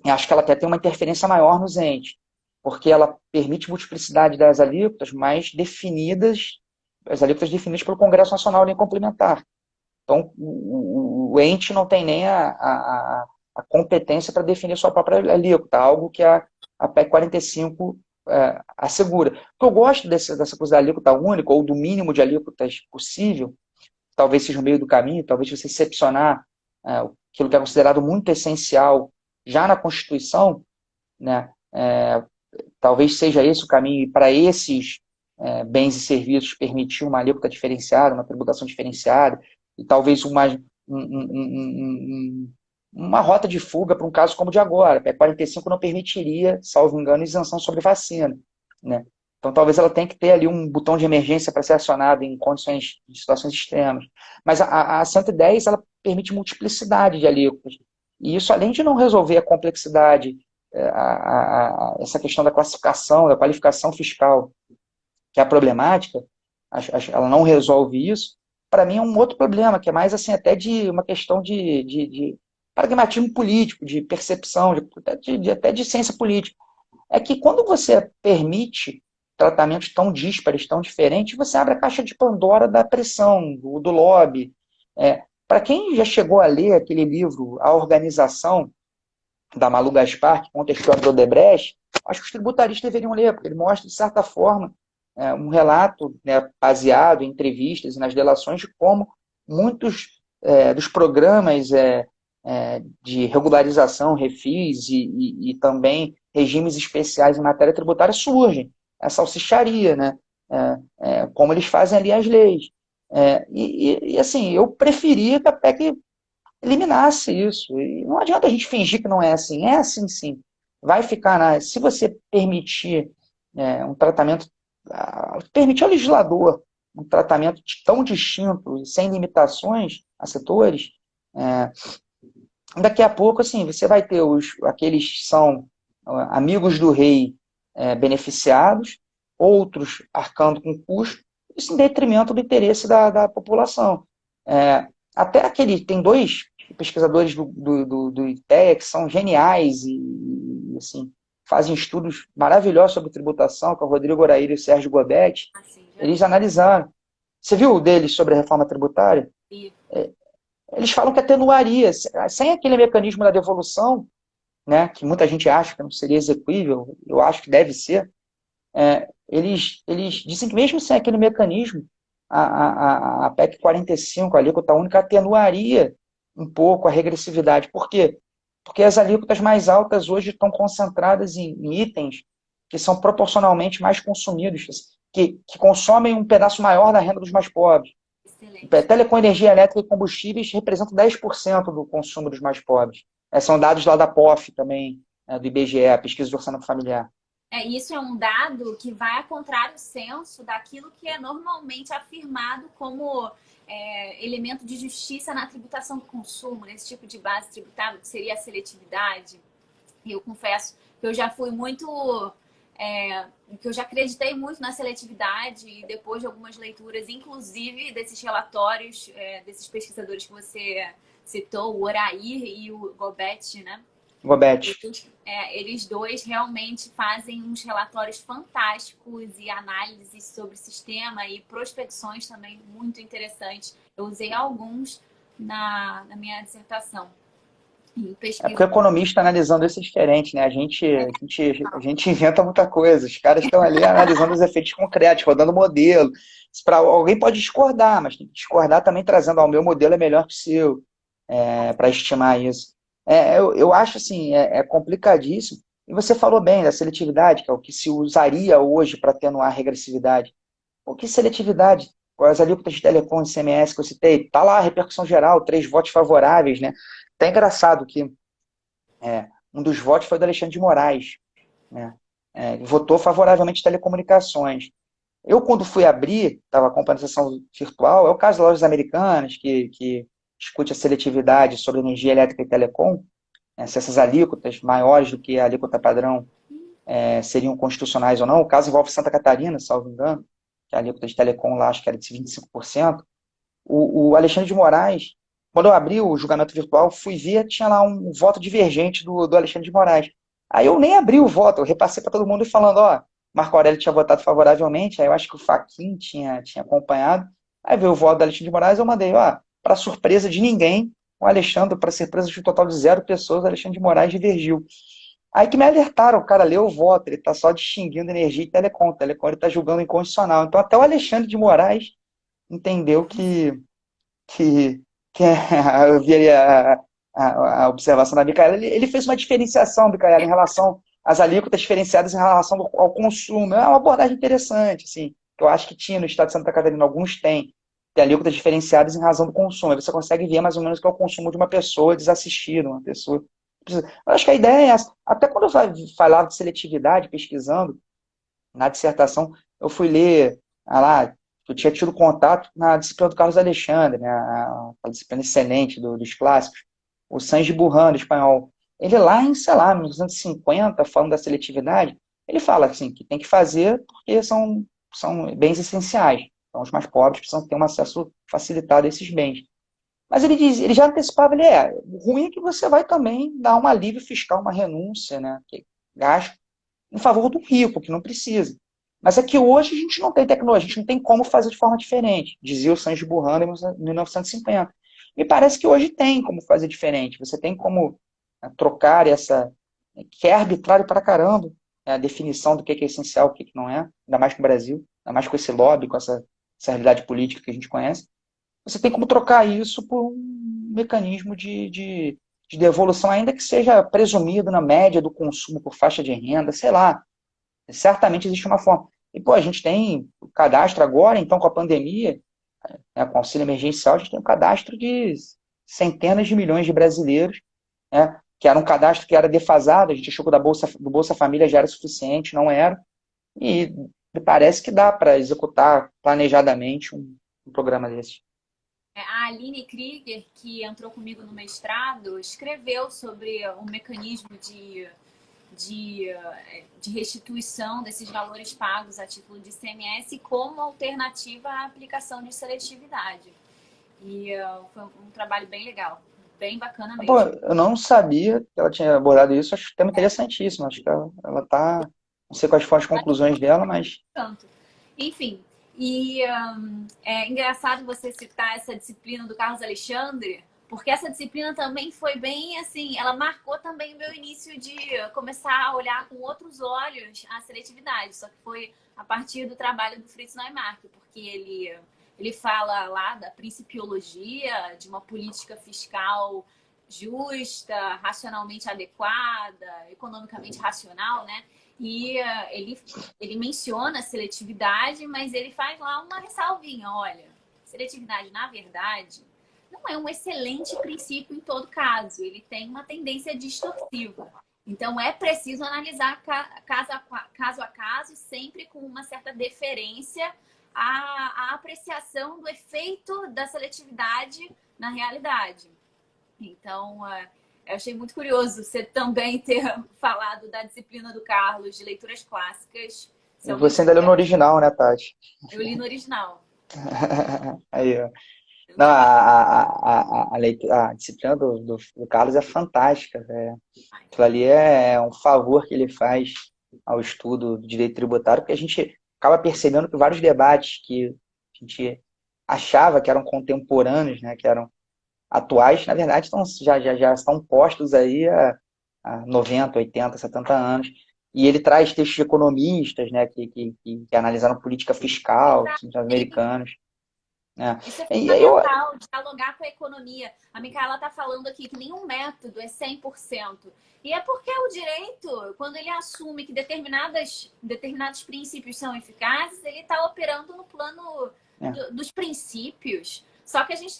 eu acho que ela até tem uma interferência maior nos entes, porque ela permite multiplicidade das alíquotas mais definidas, as alíquotas definidas pelo Congresso Nacional nem complementar. Então, o ente não tem nem a competência para definir sua própria alíquota, algo que a PEC 45 assegura. O que eu gosto dessa coisa da alíquota única, ou do mínimo de alíquotas possível, talvez seja o meio do caminho, talvez você excepcionar aquilo que é considerado muito essencial já na Constituição, né, talvez seja esse o caminho, e para esses bens e serviços permitir uma alíquota diferenciada, uma tributação diferenciada, e talvez uma rota de fuga para um caso como o de agora. A PEC 45 não permitiria, salvo engano, isenção sobre vacina, né? Então, talvez ela tenha que ter ali um botão de emergência para ser acionado em condições de situações extremas. Mas a 110, ela permite multiplicidade de alíquotas. E isso, além de não resolver a complexidade, essa questão da classificação, da qualificação fiscal, que é a problemática, ela não resolve isso. Para mim é um outro problema, que é mais assim até de uma questão de pragmatismo político, de percepção, até de ciência política. É que quando você permite tratamentos tão díspares, tão diferentes, você abre a caixa de Pandora da pressão, do lobby. Para quem já chegou a ler aquele livro, A Organização, da Malu Gaspar, que conta a história do Odebrecht, acho que os tributaristas deveriam ler, porque ele mostra, de certa forma, um relato, né, baseado em entrevistas e nas delações de como muitos dos programas de regularização, refis e também regimes especiais em matéria tributária surgem. A salsicharia, né? Como eles fazem ali as leis. Assim, eu preferia que a PEC eliminasse isso. E não adianta a gente fingir que não é assim. É assim, sim. Vai ficar se você permitir um tratamento, permitir ao legislador um tratamento tão distinto e sem limitações a setores, daqui a pouco, assim, você vai ter aqueles que são amigos do rei beneficiados, outros arcando com custo, isso em detrimento do interesse da população. Até tem dois pesquisadores do IPEA que são geniais e assim, fazem estudos maravilhosos sobre tributação, que é o Rodrigo Oraíro e o Sérgio Gobetti. Eles analisaram. Você viu o deles sobre a reforma tributária? Sim. Eles falam que atenuaria, sem aquele mecanismo da devolução, né, que muita gente acha que não seria execuível, eu acho que deve ser, eles dizem que mesmo sem aquele mecanismo, a PEC 45, a alíquota única, atenuaria um pouco a regressividade. Por quê? Porque as alíquotas mais altas hoje estão concentradas em itens que são proporcionalmente mais consumidos, que consomem um pedaço maior da renda dos mais pobres. Excelente. Telecom, energia elétrica e combustíveis representam 10% do consumo dos mais pobres. São dados lá da POF também, do IBGE, a pesquisa de orçamento familiar. Isso é um dado que vai a contrário senso daquilo que é normalmente afirmado como elemento de justiça na tributação do consumo, nesse tipo de base tributável, que seria a seletividade. E eu confesso que eu já fui muito... que eu já acreditei muito na seletividade e depois de algumas leituras, inclusive desses relatórios, desses pesquisadores que você citou, o Orair e o Gobetti, né? Gobetti. Eles dois realmente fazem uns relatórios fantásticos e análises sobre o sistema e prospecções também muito interessantes. Eu usei alguns na minha dissertação. em É porque pesquisa. o economista analisando isso é diferente, né? A gente inventa muita coisa. Os caras estão ali analisando os efeitos concretos, rodando modelo. Alguém pode discordar, mas tem que discordar também trazendo, o meu modelo é melhor que o seu, para estimar isso. Eu acho assim, é complicadíssimo. E você falou bem da seletividade, que é o que se usaria hoje para atenuar a regressividade. O que seletividade? Com as alíquotas de telecom e CMS que eu citei, tá lá a repercussão geral, 3 votos favoráveis, né? Até engraçado que um dos votos foi do Alexandre de Moraes, né? Votou favoravelmente telecomunicações. Eu, quando fui abrir, estava acompanhando a sessão virtual, é o caso das lojas americanas, que discute a seletividade sobre energia elétrica e telecom, né, se essas alíquotas maiores do que a alíquota padrão seriam constitucionais ou não. O caso envolve Santa Catarina, salvo engano, que a alíquota de telecom lá acho que era de 25%. O Alexandre de Moraes, quando eu abri o julgamento virtual, fui ver, tinha lá um voto divergente do Alexandre de Moraes. Aí eu nem abri o voto, eu repassei para todo mundo falando, Marco Aurélio tinha votado favoravelmente, aí eu acho que o Fachin tinha acompanhado. Aí veio o voto do Alexandre de Moraes, eu mandei, para surpresa de ninguém, o Alexandre, para surpresa de um total de 0 pessoas, o Alexandre de Moraes divergiu. Aí que me alertaram, o cara leu o voto, ele está só distinguindo energia e telecom. Telecom ele está julgando inconstitucional. Então até o Alexandre de Moraes entendeu que, que eu vi ali a observação da Micaela, ele fez uma diferenciação, Micaela, em relação às alíquotas diferenciadas em relação ao consumo. É uma abordagem interessante, assim, que eu acho que tinha no estado de Santa Catarina, alguns tem alíquotas diferenciadas em razão do consumo. Aí você consegue ver mais ou menos o que é o consumo de uma pessoa desassistida, uma pessoa. Eu acho que a ideia é essa. Até quando eu falava de seletividade, pesquisando, na dissertação, eu fui ler, lá, eu tinha tido contato na disciplina do Carlos Alexandre, né, a disciplina excelente dos clássicos, o Sanji Burhan, do espanhol. Ele lá em, sei lá, 1950, falando da seletividade, ele fala assim, que tem que fazer porque são bens essenciais. Então, os mais pobres precisam ter um acesso facilitado a esses bens. Mas ele já antecipava, o ruim é que você vai também dar um alívio fiscal, uma renúncia, né, que gasto em favor do rico, que não precisa. Mas é que hoje a gente não tem tecnologia, a gente não tem como fazer de forma diferente, dizia o Sanji Burhan em 1950. Me parece que hoje tem como fazer diferente. Você tem como trocar que é arbitrário para caramba, a definição do que é essencial, o que não é, ainda mais no Brasil, ainda mais com esse lobby, com essa realidade política que a gente conhece. Você tem como trocar isso por um mecanismo de devolução, ainda que seja presumido na média do consumo por faixa de renda, sei lá. Certamente existe uma forma. E, pô, a gente tem o cadastro agora, então, com a pandemia, com o auxílio emergencial, a gente tem um cadastro de centenas de milhões de brasileiros, né, que era um cadastro que era defasado, a gente achou que o do Bolsa Família já era suficiente, não era. E me parece que dá para executar planejadamente um programa desse. A Aline Krieger, que entrou comigo no mestrado, escreveu sobre um mecanismo de, de restituição desses valores pagos a título de ICMS como alternativa à aplicação de seletividade. E foi um trabalho bem legal, bem bacana Pô, mesmo. eu não sabia que ela tinha abordado isso, acho tema interessantíssimo, acho que ela tá, não sei quais foram as conclusões dela, mas Tanto. Enfim, e é engraçado você citar essa disciplina do Carlos Alexandre, porque essa disciplina também foi bem assim, ela marcou também o meu início de começar a olhar com outros olhos a seletividade, só que foi a partir do trabalho do Fritz Neumark, porque ele fala lá da principiologia, de uma política fiscal justa, racionalmente adequada, economicamente racional, né? E ele menciona a seletividade, mas ele faz lá uma ressalvinha. Olha, seletividade, na verdade, não é um excelente princípio em todo caso. Ele tem uma tendência distorsiva. Então, é preciso analisar caso a caso e sempre com uma certa deferência à apreciação do efeito da seletividade na realidade. Então, eu achei muito curioso você também ter falado da disciplina do Carlos de leituras clássicas. e você ainda leu no original, né, Tati? Eu li no original. Aí, ó. Não, a disciplina do Carlos é fantástica, velho. Aquilo ali é um favor que ele faz ao estudo do direito tributário, porque a gente acaba percebendo que vários debates que a gente achava que eram contemporâneos, né, que eram atuais, na verdade, já estão postos aí há 90, 80, 70 anos. E ele traz textos de economistas, né, que analisaram política fiscal, Exato. americanos. Né? Isso é E aí eu, fundamental, dialogar com a economia. A Micaela está falando aqui que nenhum método é 100%. E é porque o direito, quando ele assume que determinados princípios são eficazes, ele está operando no plano é, dos princípios. Só que a gente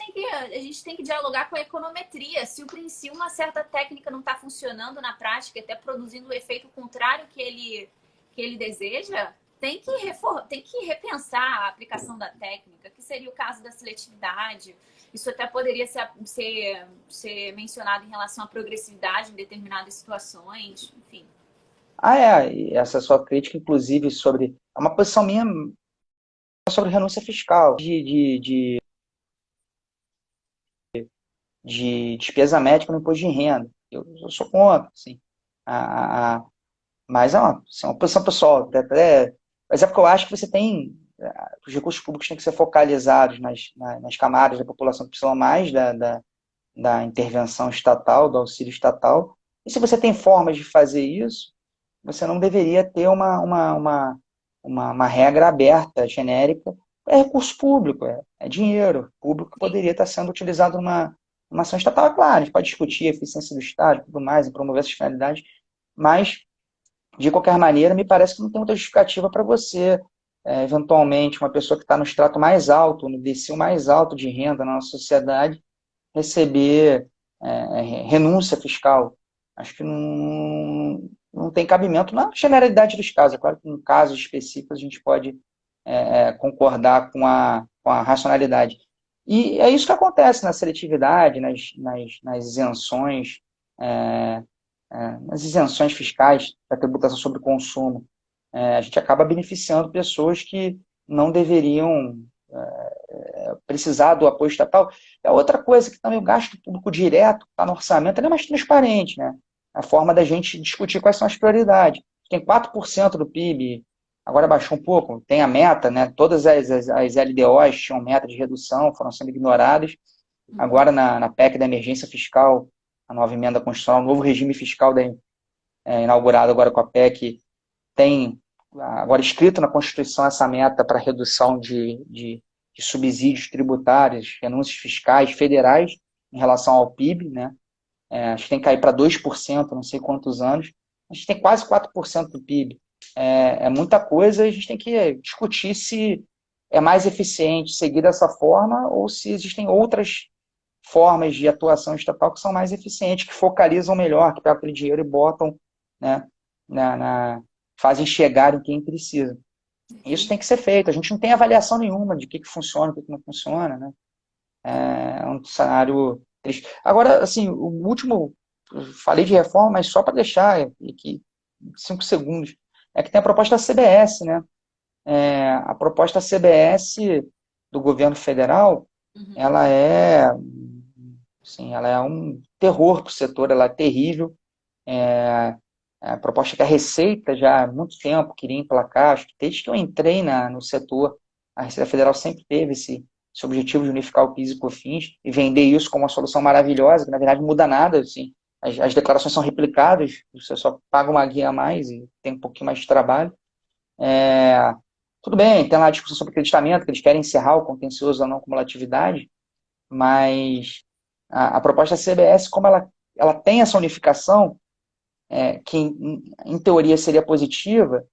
tem que dialogar com a econometria. Se uma certa técnica não está funcionando na prática, até produzindo o efeito contrário que ele deseja, tem que repensar a aplicação da técnica, que seria o caso da seletividade. Isso até poderia ser mencionado em relação à progressividade em determinadas situações, enfim. e essa sua crítica, inclusive, sobre. É uma posição minha sobre renúncia fiscal, de despesa médica no imposto de renda. Eu sou contra, assim. Mas é uma posição pessoal. Mas é porque eu acho que você tem. Os recursos públicos têm que ser focalizados nas camadas da população que precisam mais da intervenção estatal, do auxílio estatal. E se você tem formas de fazer isso, você não deveria ter uma regra aberta, genérica. É recurso público, é dinheiro público que Sim. poderia estar sendo utilizado numa ação estatal. É claro, a gente pode discutir a eficiência do Estado e tudo mais, e promover essas finalidades, mas, de qualquer maneira, me parece que não tem muita justificativa para você, eventualmente, uma pessoa que está no extrato mais alto, no decil mais alto de renda na nossa sociedade, receber renúncia fiscal. Acho que não tem cabimento na generalidade dos casos. É claro que em casos específicos a gente pode concordar com a racionalidade. E é isso que acontece na seletividade, nas isenções, é, nas isenções fiscais da tributação sobre o consumo. A gente acaba beneficiando pessoas que não deveriam precisar do apoio estatal. É outra coisa que também o gasto público direto está no orçamento, ele é mais transparente, né? A forma da gente discutir quais são as prioridades. Tem 4% do PIB, agora baixou um pouco, tem a meta, né? Todas as LDOs tinham meta de redução, foram sendo ignoradas. Agora, na PEC da emergência fiscal, a nova emenda constitucional, o novo regime fiscal inaugurado agora com a PEC, tem agora escrito na Constituição essa meta para redução de subsídios tributários, renúncias fiscais federais em relação ao PIB, né? Acho que tem que cair para 2%, não sei quantos anos. A gente tem quase 4% do PIB. É muita coisa, e a gente tem que discutir se é mais eficiente seguir dessa forma ou se existem outras formas de atuação estatal que são mais eficientes, que focalizam melhor, que pegam aquele dinheiro e botam, né, fazem chegar em quem precisa. Isso tem que ser feito. A gente não tem avaliação nenhuma de o que funciona, o que não funciona, né? É um cenário triste. Agora, assim, o último, falei de reforma, mas só para deixar aqui 5 segundos, é que tem a proposta da CBS, né? A proposta da CBS do governo federal, ela ela é um terror para o setor, ela é terrível. A proposta que a Receita já há muito tempo queria emplacar, acho que desde que eu entrei no setor, a Receita Federal sempre teve esse objetivo de unificar o PIS e COFINS e vender isso como uma solução maravilhosa, que na verdade não muda nada, assim, as declarações são replicadas, você só paga uma guia a mais e tem um pouquinho mais de trabalho. Tudo bem, tem lá a discussão sobre acreditamento, que eles querem encerrar o contencioso da não cumulatividade, mas a proposta da CBS, como ela tem essa unificação, que em teoria seria positiva, o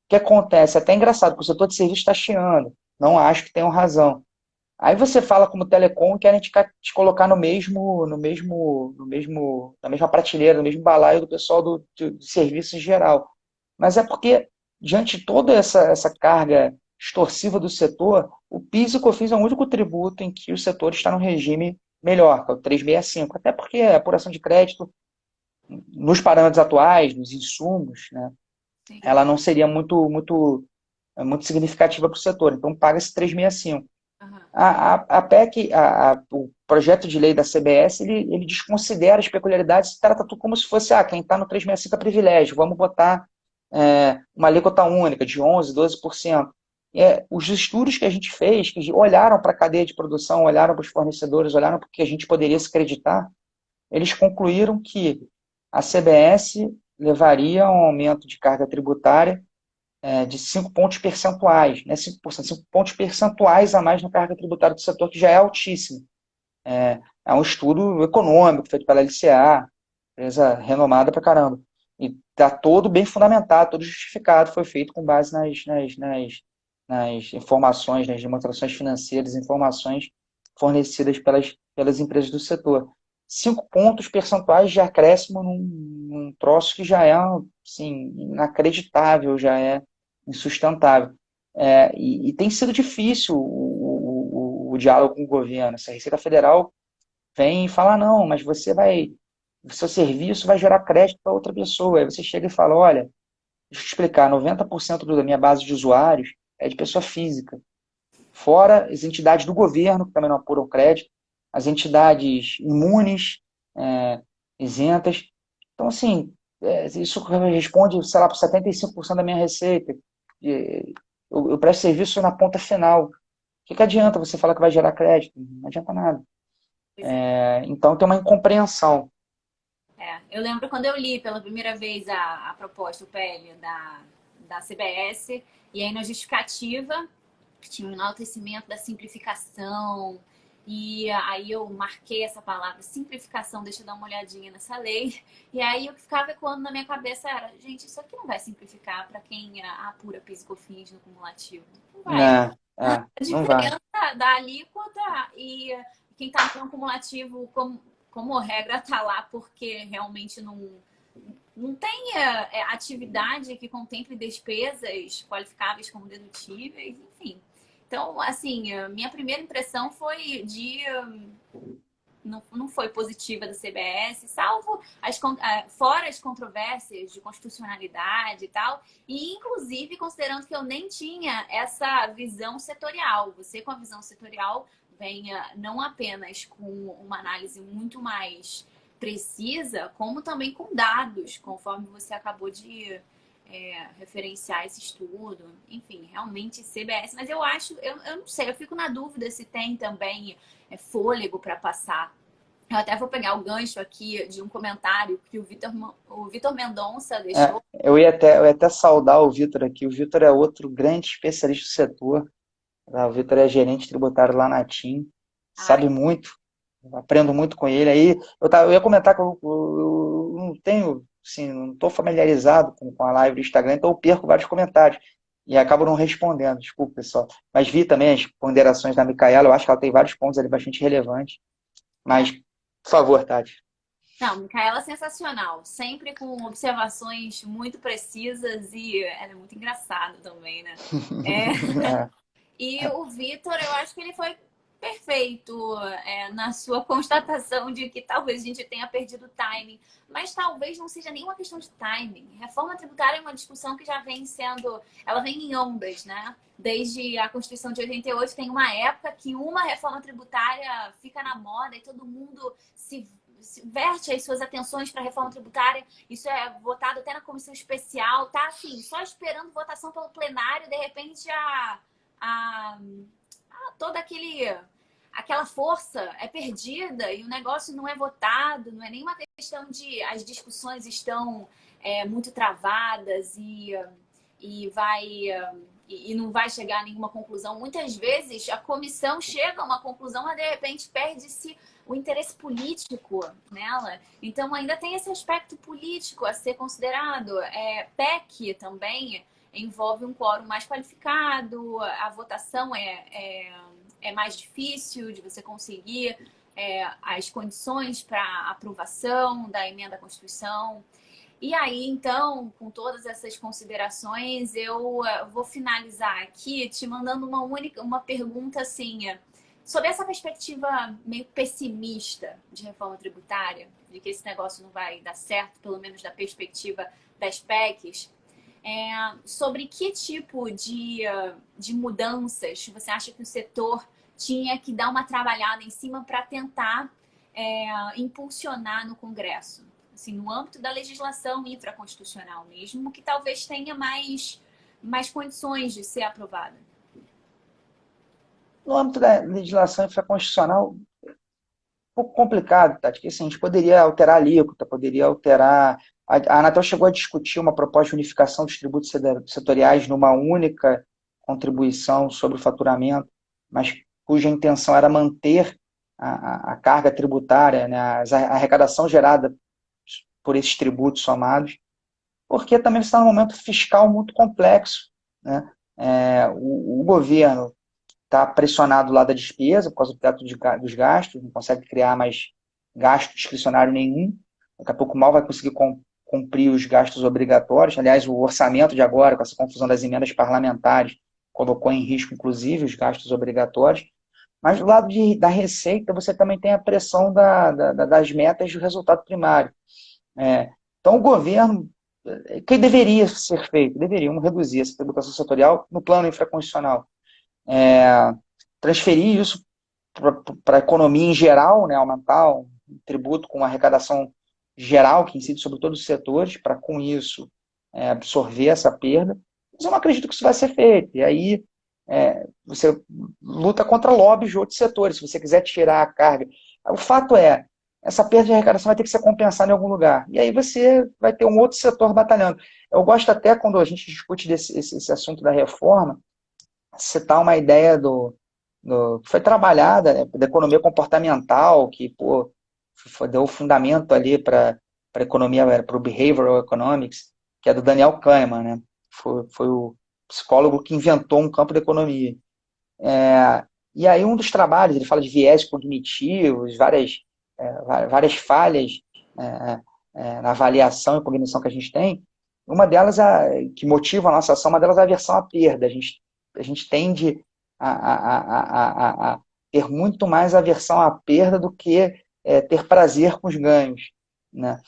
que acontece? É até engraçado, porque o setor de serviço está chiando, não acho que tenham razão. Aí você fala como telecom e querem te colocar na mesma prateleira, no mesmo balaio do pessoal do serviço em geral. Mas é porque, diante de toda essa carga extorsiva do setor, o PIS e o COFINS é o único tributo em que o setor está no regime melhor, que é o 365. Até porque a apuração de crédito, nos parâmetros atuais, nos insumos, né, ela não seria muito significativa para o setor. Então, paga-se 365. A PEC, o projeto de lei da CBS, ele desconsidera as peculiaridades, trata tudo como se fosse, quem está no 365 é privilégio, vamos botar uma alíquota única de 11%, 12%. os estudos que a gente fez, que olharam para a cadeia de produção, olharam para os fornecedores, olharam para o que a gente poderia se acreditar, eles concluíram que a CBS levaria a um aumento de carga tributária de 5 pontos percentuais, né? 5%, 5 pontos percentuais a mais na carga tributária do setor, que já é altíssimo. É um estudo econômico feito pela LCA, empresa renomada pra caramba. E está todo bem fundamentado, todo justificado, foi feito com base nas informações, nas demonstrações financeiras, informações fornecidas pelas empresas do setor. 5 pontos percentuais de acréscimo num troço que já é assim, inacreditável, já é insustentável. E tem sido difícil o diálogo com o governo. Essa Receita Federal vem e fala, não, mas o seu serviço vai gerar crédito para outra pessoa. Aí você chega e fala, olha, deixa eu te explicar, 90% da minha base de usuários é de pessoa física. Fora as entidades do governo, que também não apuram crédito, as entidades imunes, isentas. Então, assim, isso responde, sei lá, por 75% da minha receita. Eu presto serviço na ponta final. O que adianta você falar que vai gerar crédito? Não adianta nada. Então, tem uma incompreensão. Eu lembro quando eu li pela primeira vez a proposta, o PL da CBS, e aí na justificativa tinha um enaltecimento da simplificação, e aí eu marquei essa palavra, simplificação, deixa eu dar uma olhadinha nessa lei, e aí o que ficava ecoando na minha cabeça era, gente, isso aqui não vai simplificar para quem apura PIS e COFINS no cumulativo. Não vai. A Não vai. diferença da alíquota e quem está no cumulativo, como regra, está lá porque realmente não tem atividade que contemple despesas qualificáveis como dedutíveis, enfim. Então, assim, minha primeira impressão foi não foi positiva da CBS, salvo fora as controvérsias de constitucionalidade e tal, e inclusive considerando que eu nem tinha essa visão setorial. Você com a visão setorial venha não apenas com uma análise muito mais precisa, como também com dados, conforme você acabou de referenciar esse estudo. Enfim, realmente CBS. Mas eu acho, eu não sei, eu fico na dúvida se tem também fôlego para passar. Eu até vou pegar o gancho aqui de um comentário que o Vitor Mendonça deixou. Eu ia até saudar o Vitor aqui. O Vitor é outro grande especialista do setor. O Vitor é gerente tributário lá na TIM, sabe muito, eu aprendo muito com ele. Aí eu ia comentar que eu não tenho, assim, não estou familiarizado com a live do Instagram, então eu perco vários comentários e acabo não respondendo, desculpa, pessoal. Mas vi também as ponderações da Micaela, eu acho que ela tem vários pontos ali bastante relevantes. Mas, por favor, Tati. Não, Micaela é sensacional, sempre com observações muito precisas e ela é muito engraçada também, né? E o Vitor, eu acho que ele foi perfeito na sua constatação de que talvez a gente tenha perdido o timing, mas talvez não seja nenhuma questão de timing. Reforma tributária é uma discussão que já vem ela vem em ondas, né? Desde a Constituição de 88 tem uma época que uma reforma tributária fica na moda e todo mundo se verte as suas atenções para a reforma tributária. Isso é votado até na comissão especial, tá assim, só esperando votação pelo plenário, de repente toda aquela força é perdida e o negócio não é votado, não é nenhuma questão de as discussões estão muito travadas e não vai chegar a nenhuma conclusão. Muitas vezes a comissão chega a uma conclusão, mas de repente perde-se o interesse político nela. Então ainda tem esse aspecto político a ser considerado. PEC também envolve um quórum mais qualificado, a votação é mais difícil de você conseguir as condições para aprovação da emenda à Constituição. E aí, então, com todas essas considerações, eu vou finalizar aqui te mandando uma pergunta assim, sobre essa perspectiva meio pessimista de reforma tributária, de que esse negócio não vai dar certo, pelo menos da perspectiva das PECs. Sobre que tipo de mudanças você acha que o setor tinha que dar uma trabalhada em cima para tentar impulsionar no Congresso? Assim, no âmbito da legislação infraconstitucional mesmo, que talvez tenha mais condições de ser aprovada. No âmbito da legislação infraconstitucional, pouco complicado, tá? Porque assim, a gente poderia alterar a alíquota, poderia alterar. A Anatel chegou a discutir uma proposta de unificação dos tributos setoriais numa única contribuição sobre o faturamento, mas cuja intenção era manter a carga tributária, né, a arrecadação gerada por esses tributos somados, porque também você está num momento fiscal muito complexo, né? O governo está pressionado lá da despesa, por causa do teto dos gastos, não consegue criar mais gasto discricionário nenhum, daqui a pouco mal vai conseguir cumprir os gastos obrigatórios. Aliás, o orçamento de agora, com essa confusão das emendas parlamentares, colocou em risco, inclusive, os gastos obrigatórios. Mas do lado da receita, você também tem a pressão das metas do resultado primário. Então, o governo, o que deveria ser feito? Deveriam reduzir essa tributação setorial no plano infraconstitucional. Transferir isso para a economia em geral, né, aumentar um tributo com uma arrecadação geral que incide sobre todos os setores, para com isso absorver essa perda. Mas eu não acredito que isso vai ser feito. E aí você luta contra lobbies de outros setores, se você quiser tirar a carga. O fato é, essa perda de arrecadação vai ter que ser compensada em algum lugar. E aí você vai ter um outro setor batalhando. Eu gosto até, quando a gente discute esse assunto da reforma, citar uma ideia que foi trabalhada, né, da economia comportamental, que deu o fundamento ali para a economia, para o behavioral economics, que é do Daniel Kahneman, né? Foi o psicólogo que inventou um campo da economia. E aí um dos trabalhos, ele fala de viés cognitivos, várias falhas na avaliação e cognição que a gente tem. Uma delas, que motiva a nossa ação, uma delas é a aversão à perda. A gente tende a ter muito mais aversão à perda do que ter prazer com os ganhos, né?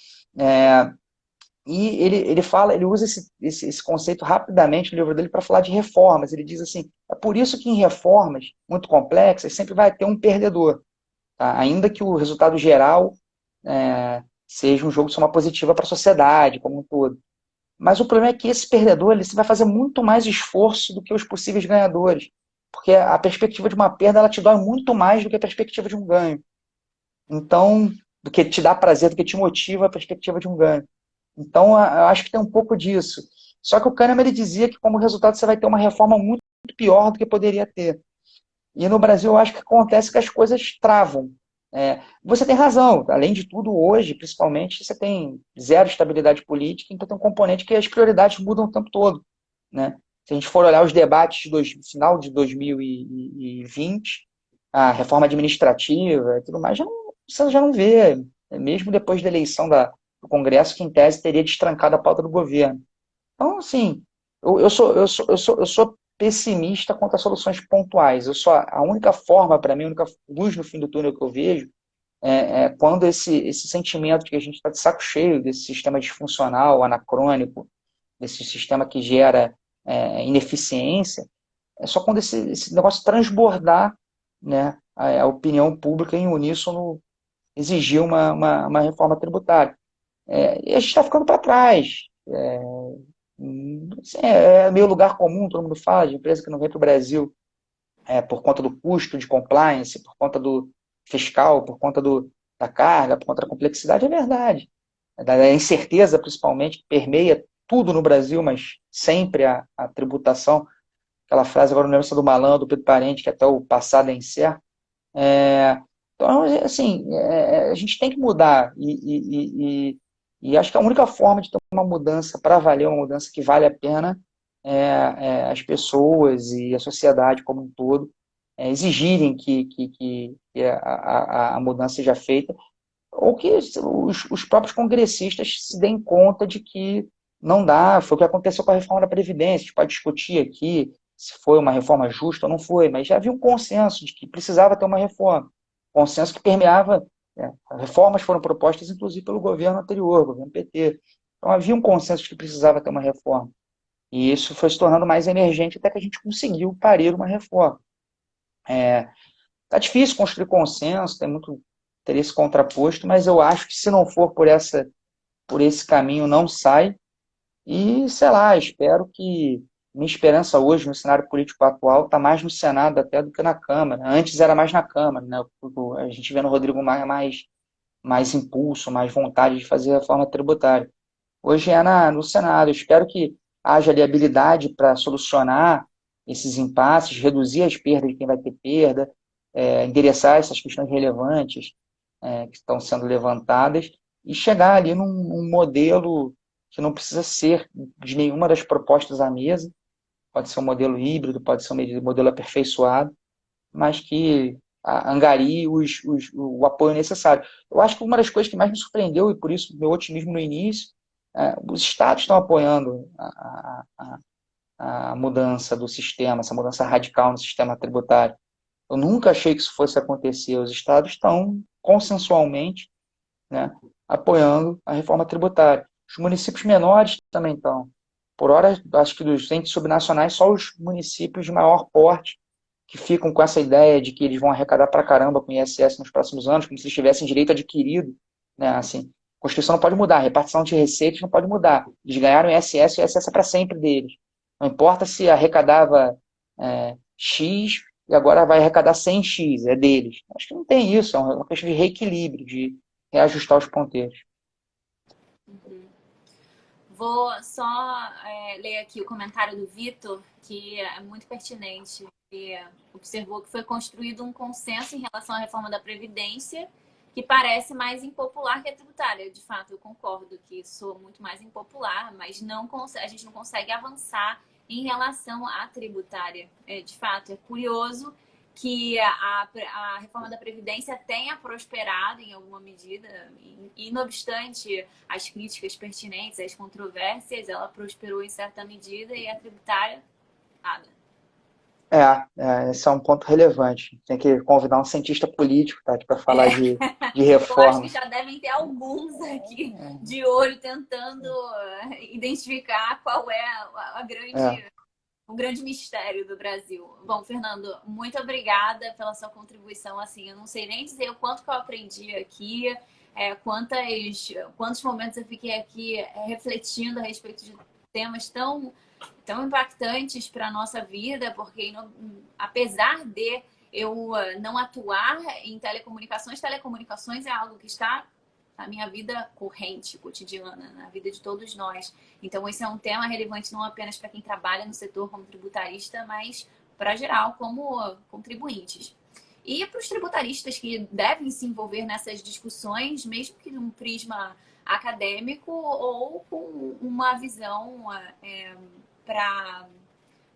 E ele usa esse conceito rapidamente no livro dele para falar de reformas. Ele diz assim, é por isso que em reformas muito complexas sempre vai ter um perdedor, tá? Ainda que o resultado geral seja um jogo de soma positiva para a sociedade como um todo. Mas o problema é que esse perdedor ele vai fazer muito mais esforço do que os possíveis ganhadores. Porque a perspectiva de uma perda ela te dói muito mais do que a perspectiva de um ganho. Então, do que te dá prazer, do que te motiva a perspectiva de um ganho. Então, eu acho que tem um pouco disso. Só que o Kahneman ele dizia que, como resultado, você vai ter uma reforma muito pior do que poderia ter. E no Brasil, eu acho que acontece que as coisas travam. Você tem razão. Além de tudo, hoje, principalmente, você tem zero estabilidade política, então tem um componente que as prioridades mudam o tempo todo, né? Se a gente for olhar os debates do final de 2020, a reforma administrativa e tudo mais, você já não vê, mesmo depois da eleição do Congresso, que em tese teria destrancado a pauta do governo. Então, assim, eu sou pessimista quanto a soluções pontuais. A única forma, para mim, a única luz no fim do túnel que eu vejo quando esse sentimento de que a gente está de saco cheio desse sistema disfuncional, anacrônico, desse sistema que gera ineficiência, é só quando esse negócio transbordar, né, a opinião pública em uníssono exigir uma reforma tributária. E a gente está ficando para trás. Assim, é meio lugar comum, todo mundo fala, de empresa que não vem para o Brasil por conta do custo de compliance, por conta do fiscal, por conta da carga, por conta da complexidade, é verdade. Da incerteza, principalmente, que permeia tudo no Brasil, mas sempre a tributação. Aquela frase, agora não lembro se é do Malan, do Pedro Parente, que até o passado é incerto. Então, assim, a gente tem que mudar. E acho que a única forma de ter uma mudança para valer, uma mudança que vale a pena, as pessoas e a sociedade como um todo exigirem que a mudança seja feita, ou que os próprios congressistas se deem conta de que não dá. Foi o que aconteceu com a reforma da Previdência. A gente pode discutir aqui se foi uma reforma justa ou não foi, mas já havia um consenso de que precisava ter uma reforma. Consenso que permeava. Reformas foram propostas, inclusive, pelo governo anterior, governo PT. Então havia um consenso de que precisava ter uma reforma. E isso foi se tornando mais emergente até que a gente conseguiu parir uma reforma. Tá difícil construir consenso, tem muito interesse contraposto, mas eu acho que se não for por esse caminho, não sai. E, sei lá, espero que minha esperança hoje no cenário político atual está mais no Senado até do que na Câmara. Antes era mais na Câmara, né? A gente vê no Rodrigo Maia mais impulso, mais vontade de fazer a reforma tributária. Hoje é no Senado. Eu espero que haja ali habilidade para solucionar esses impasses, reduzir as perdas de quem vai ter perda, endereçar essas questões relevantes que estão sendo levantadas e chegar ali num modelo que não precisa ser de nenhuma das propostas à mesa, pode ser um modelo híbrido, pode ser um modelo aperfeiçoado, mas que angarie o apoio necessário. Eu acho que uma das coisas que mais me surpreendeu, e por isso meu otimismo no início, os estados estão apoiando a mudança do sistema, essa mudança radical no sistema tributário. Eu nunca achei que isso fosse acontecer. Os estados estão consensualmente, né, apoiando a reforma tributária. Os municípios menores também estão. Por hora, acho que dos entes subnacionais, só os municípios de maior porte que ficam com essa ideia de que eles vão arrecadar pra caramba com o ISS nos próximos anos, como se eles tivessem direito adquirido, né? Assim, a Constituição não pode mudar, a repartição de receitas não pode mudar. Eles ganharam o ISS é para sempre deles. Não importa se arrecadava X e agora vai arrecadar 100X, é deles. Acho que não tem isso, é uma questão de reequilíbrio, de reajustar os ponteiros. Uhum. Vou só ler aqui o comentário do Vitor, que é muito pertinente. Ele observou que foi construído um consenso em relação à reforma da Previdência, que parece mais impopular que a tributária. De fato, eu concordo que sou muito mais impopular, mas a gente não consegue avançar em relação à tributária. De fato, é curioso que a reforma da Previdência tenha prosperado em alguma medida, e não obstante as críticas pertinentes, as controvérsias, ela prosperou em certa medida e a tributária, nada. Esse é um ponto relevante. Tem que convidar um cientista político, tá, para falar de Eu acho que reforma. já devem ter alguns aqui de olho tentando identificar qual é o grande mistério do Brasil. Bom, Fernando, muito obrigada pela sua contribuição. Assim, eu não sei nem dizer o quanto que eu aprendi aqui, quantos momentos eu fiquei aqui refletindo a respeito de temas tão impactantes para a nossa vida, porque apesar de eu não atuar em telecomunicações é algo que está na minha vida corrente, cotidiana, na vida de todos nós. Então, esse é um tema relevante não apenas para quem trabalha no setor como tributarista, mas para geral, como contribuintes. E para os tributaristas que devem se envolver nessas discussões, mesmo que num prisma acadêmico ou com uma visão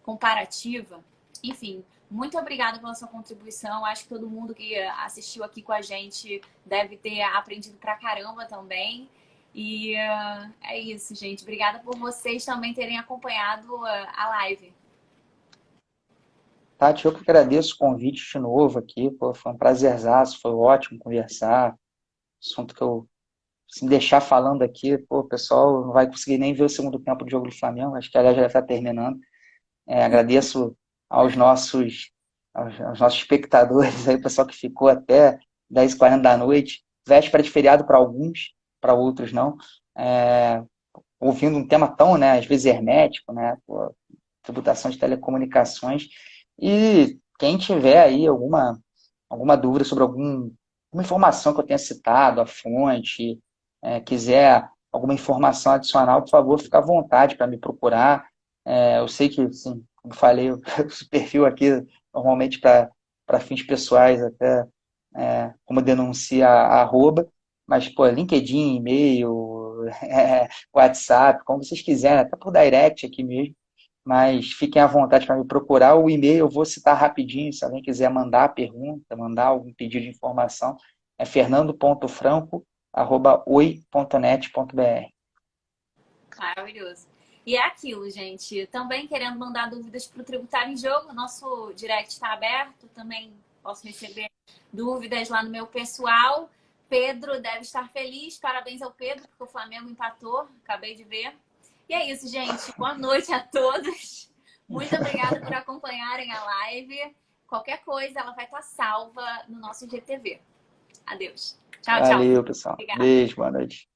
comparativa. Enfim, muito obrigada pela sua contribuição. Acho que todo mundo que assistiu aqui com a gente deve ter aprendido pra caramba também. E é isso, gente. Obrigada por vocês também terem acompanhado a live. Tati, eu que agradeço o convite de novo aqui. Pô, foi um prazerzaço, foi ótimo conversar. Assunto que eu, se me deixar falando aqui, pô, o pessoal não vai conseguir nem ver o segundo tempo do jogo do Flamengo. Acho que aliás já está terminando. Agradeço aos nossos espectadores, aí, o pessoal que ficou até 10h40 da noite, véspera de feriado para alguns, para outros não, ouvindo um tema tão, né, às vezes hermético, né, pô, tributação de telecomunicações, e quem tiver aí alguma dúvida sobre alguma informação que eu tenha citado, a fonte, quiser alguma informação adicional, por favor, fique à vontade para me procurar. Eu sei que, assim, como falei, o perfil aqui, normalmente para fins pessoais, até como denuncia arroba, mas, pô, LinkedIn, e-mail, WhatsApp, como vocês quiserem, até por direct aqui mesmo, mas fiquem à vontade para me procurar. O e-mail eu vou citar rapidinho, se alguém quiser mandar pergunta, mandar algum pedido de informação, é fernando.franco@oi.net.br. Maravilhoso. E é aquilo, gente. Também querendo mandar dúvidas para o Tributário em Jogo, nosso direct está aberto. Também posso receber dúvidas lá no meu pessoal. Pedro deve estar feliz. Parabéns ao Pedro, porque o Flamengo empatou. Acabei de ver. E é isso, gente. Boa noite a todos. Muito obrigada por acompanharem a live. Qualquer coisa, ela vai estar salva no nosso IGTV. Adeus. Tchau, tchau. Valeu, pessoal. Obrigada. Beijo, boa noite.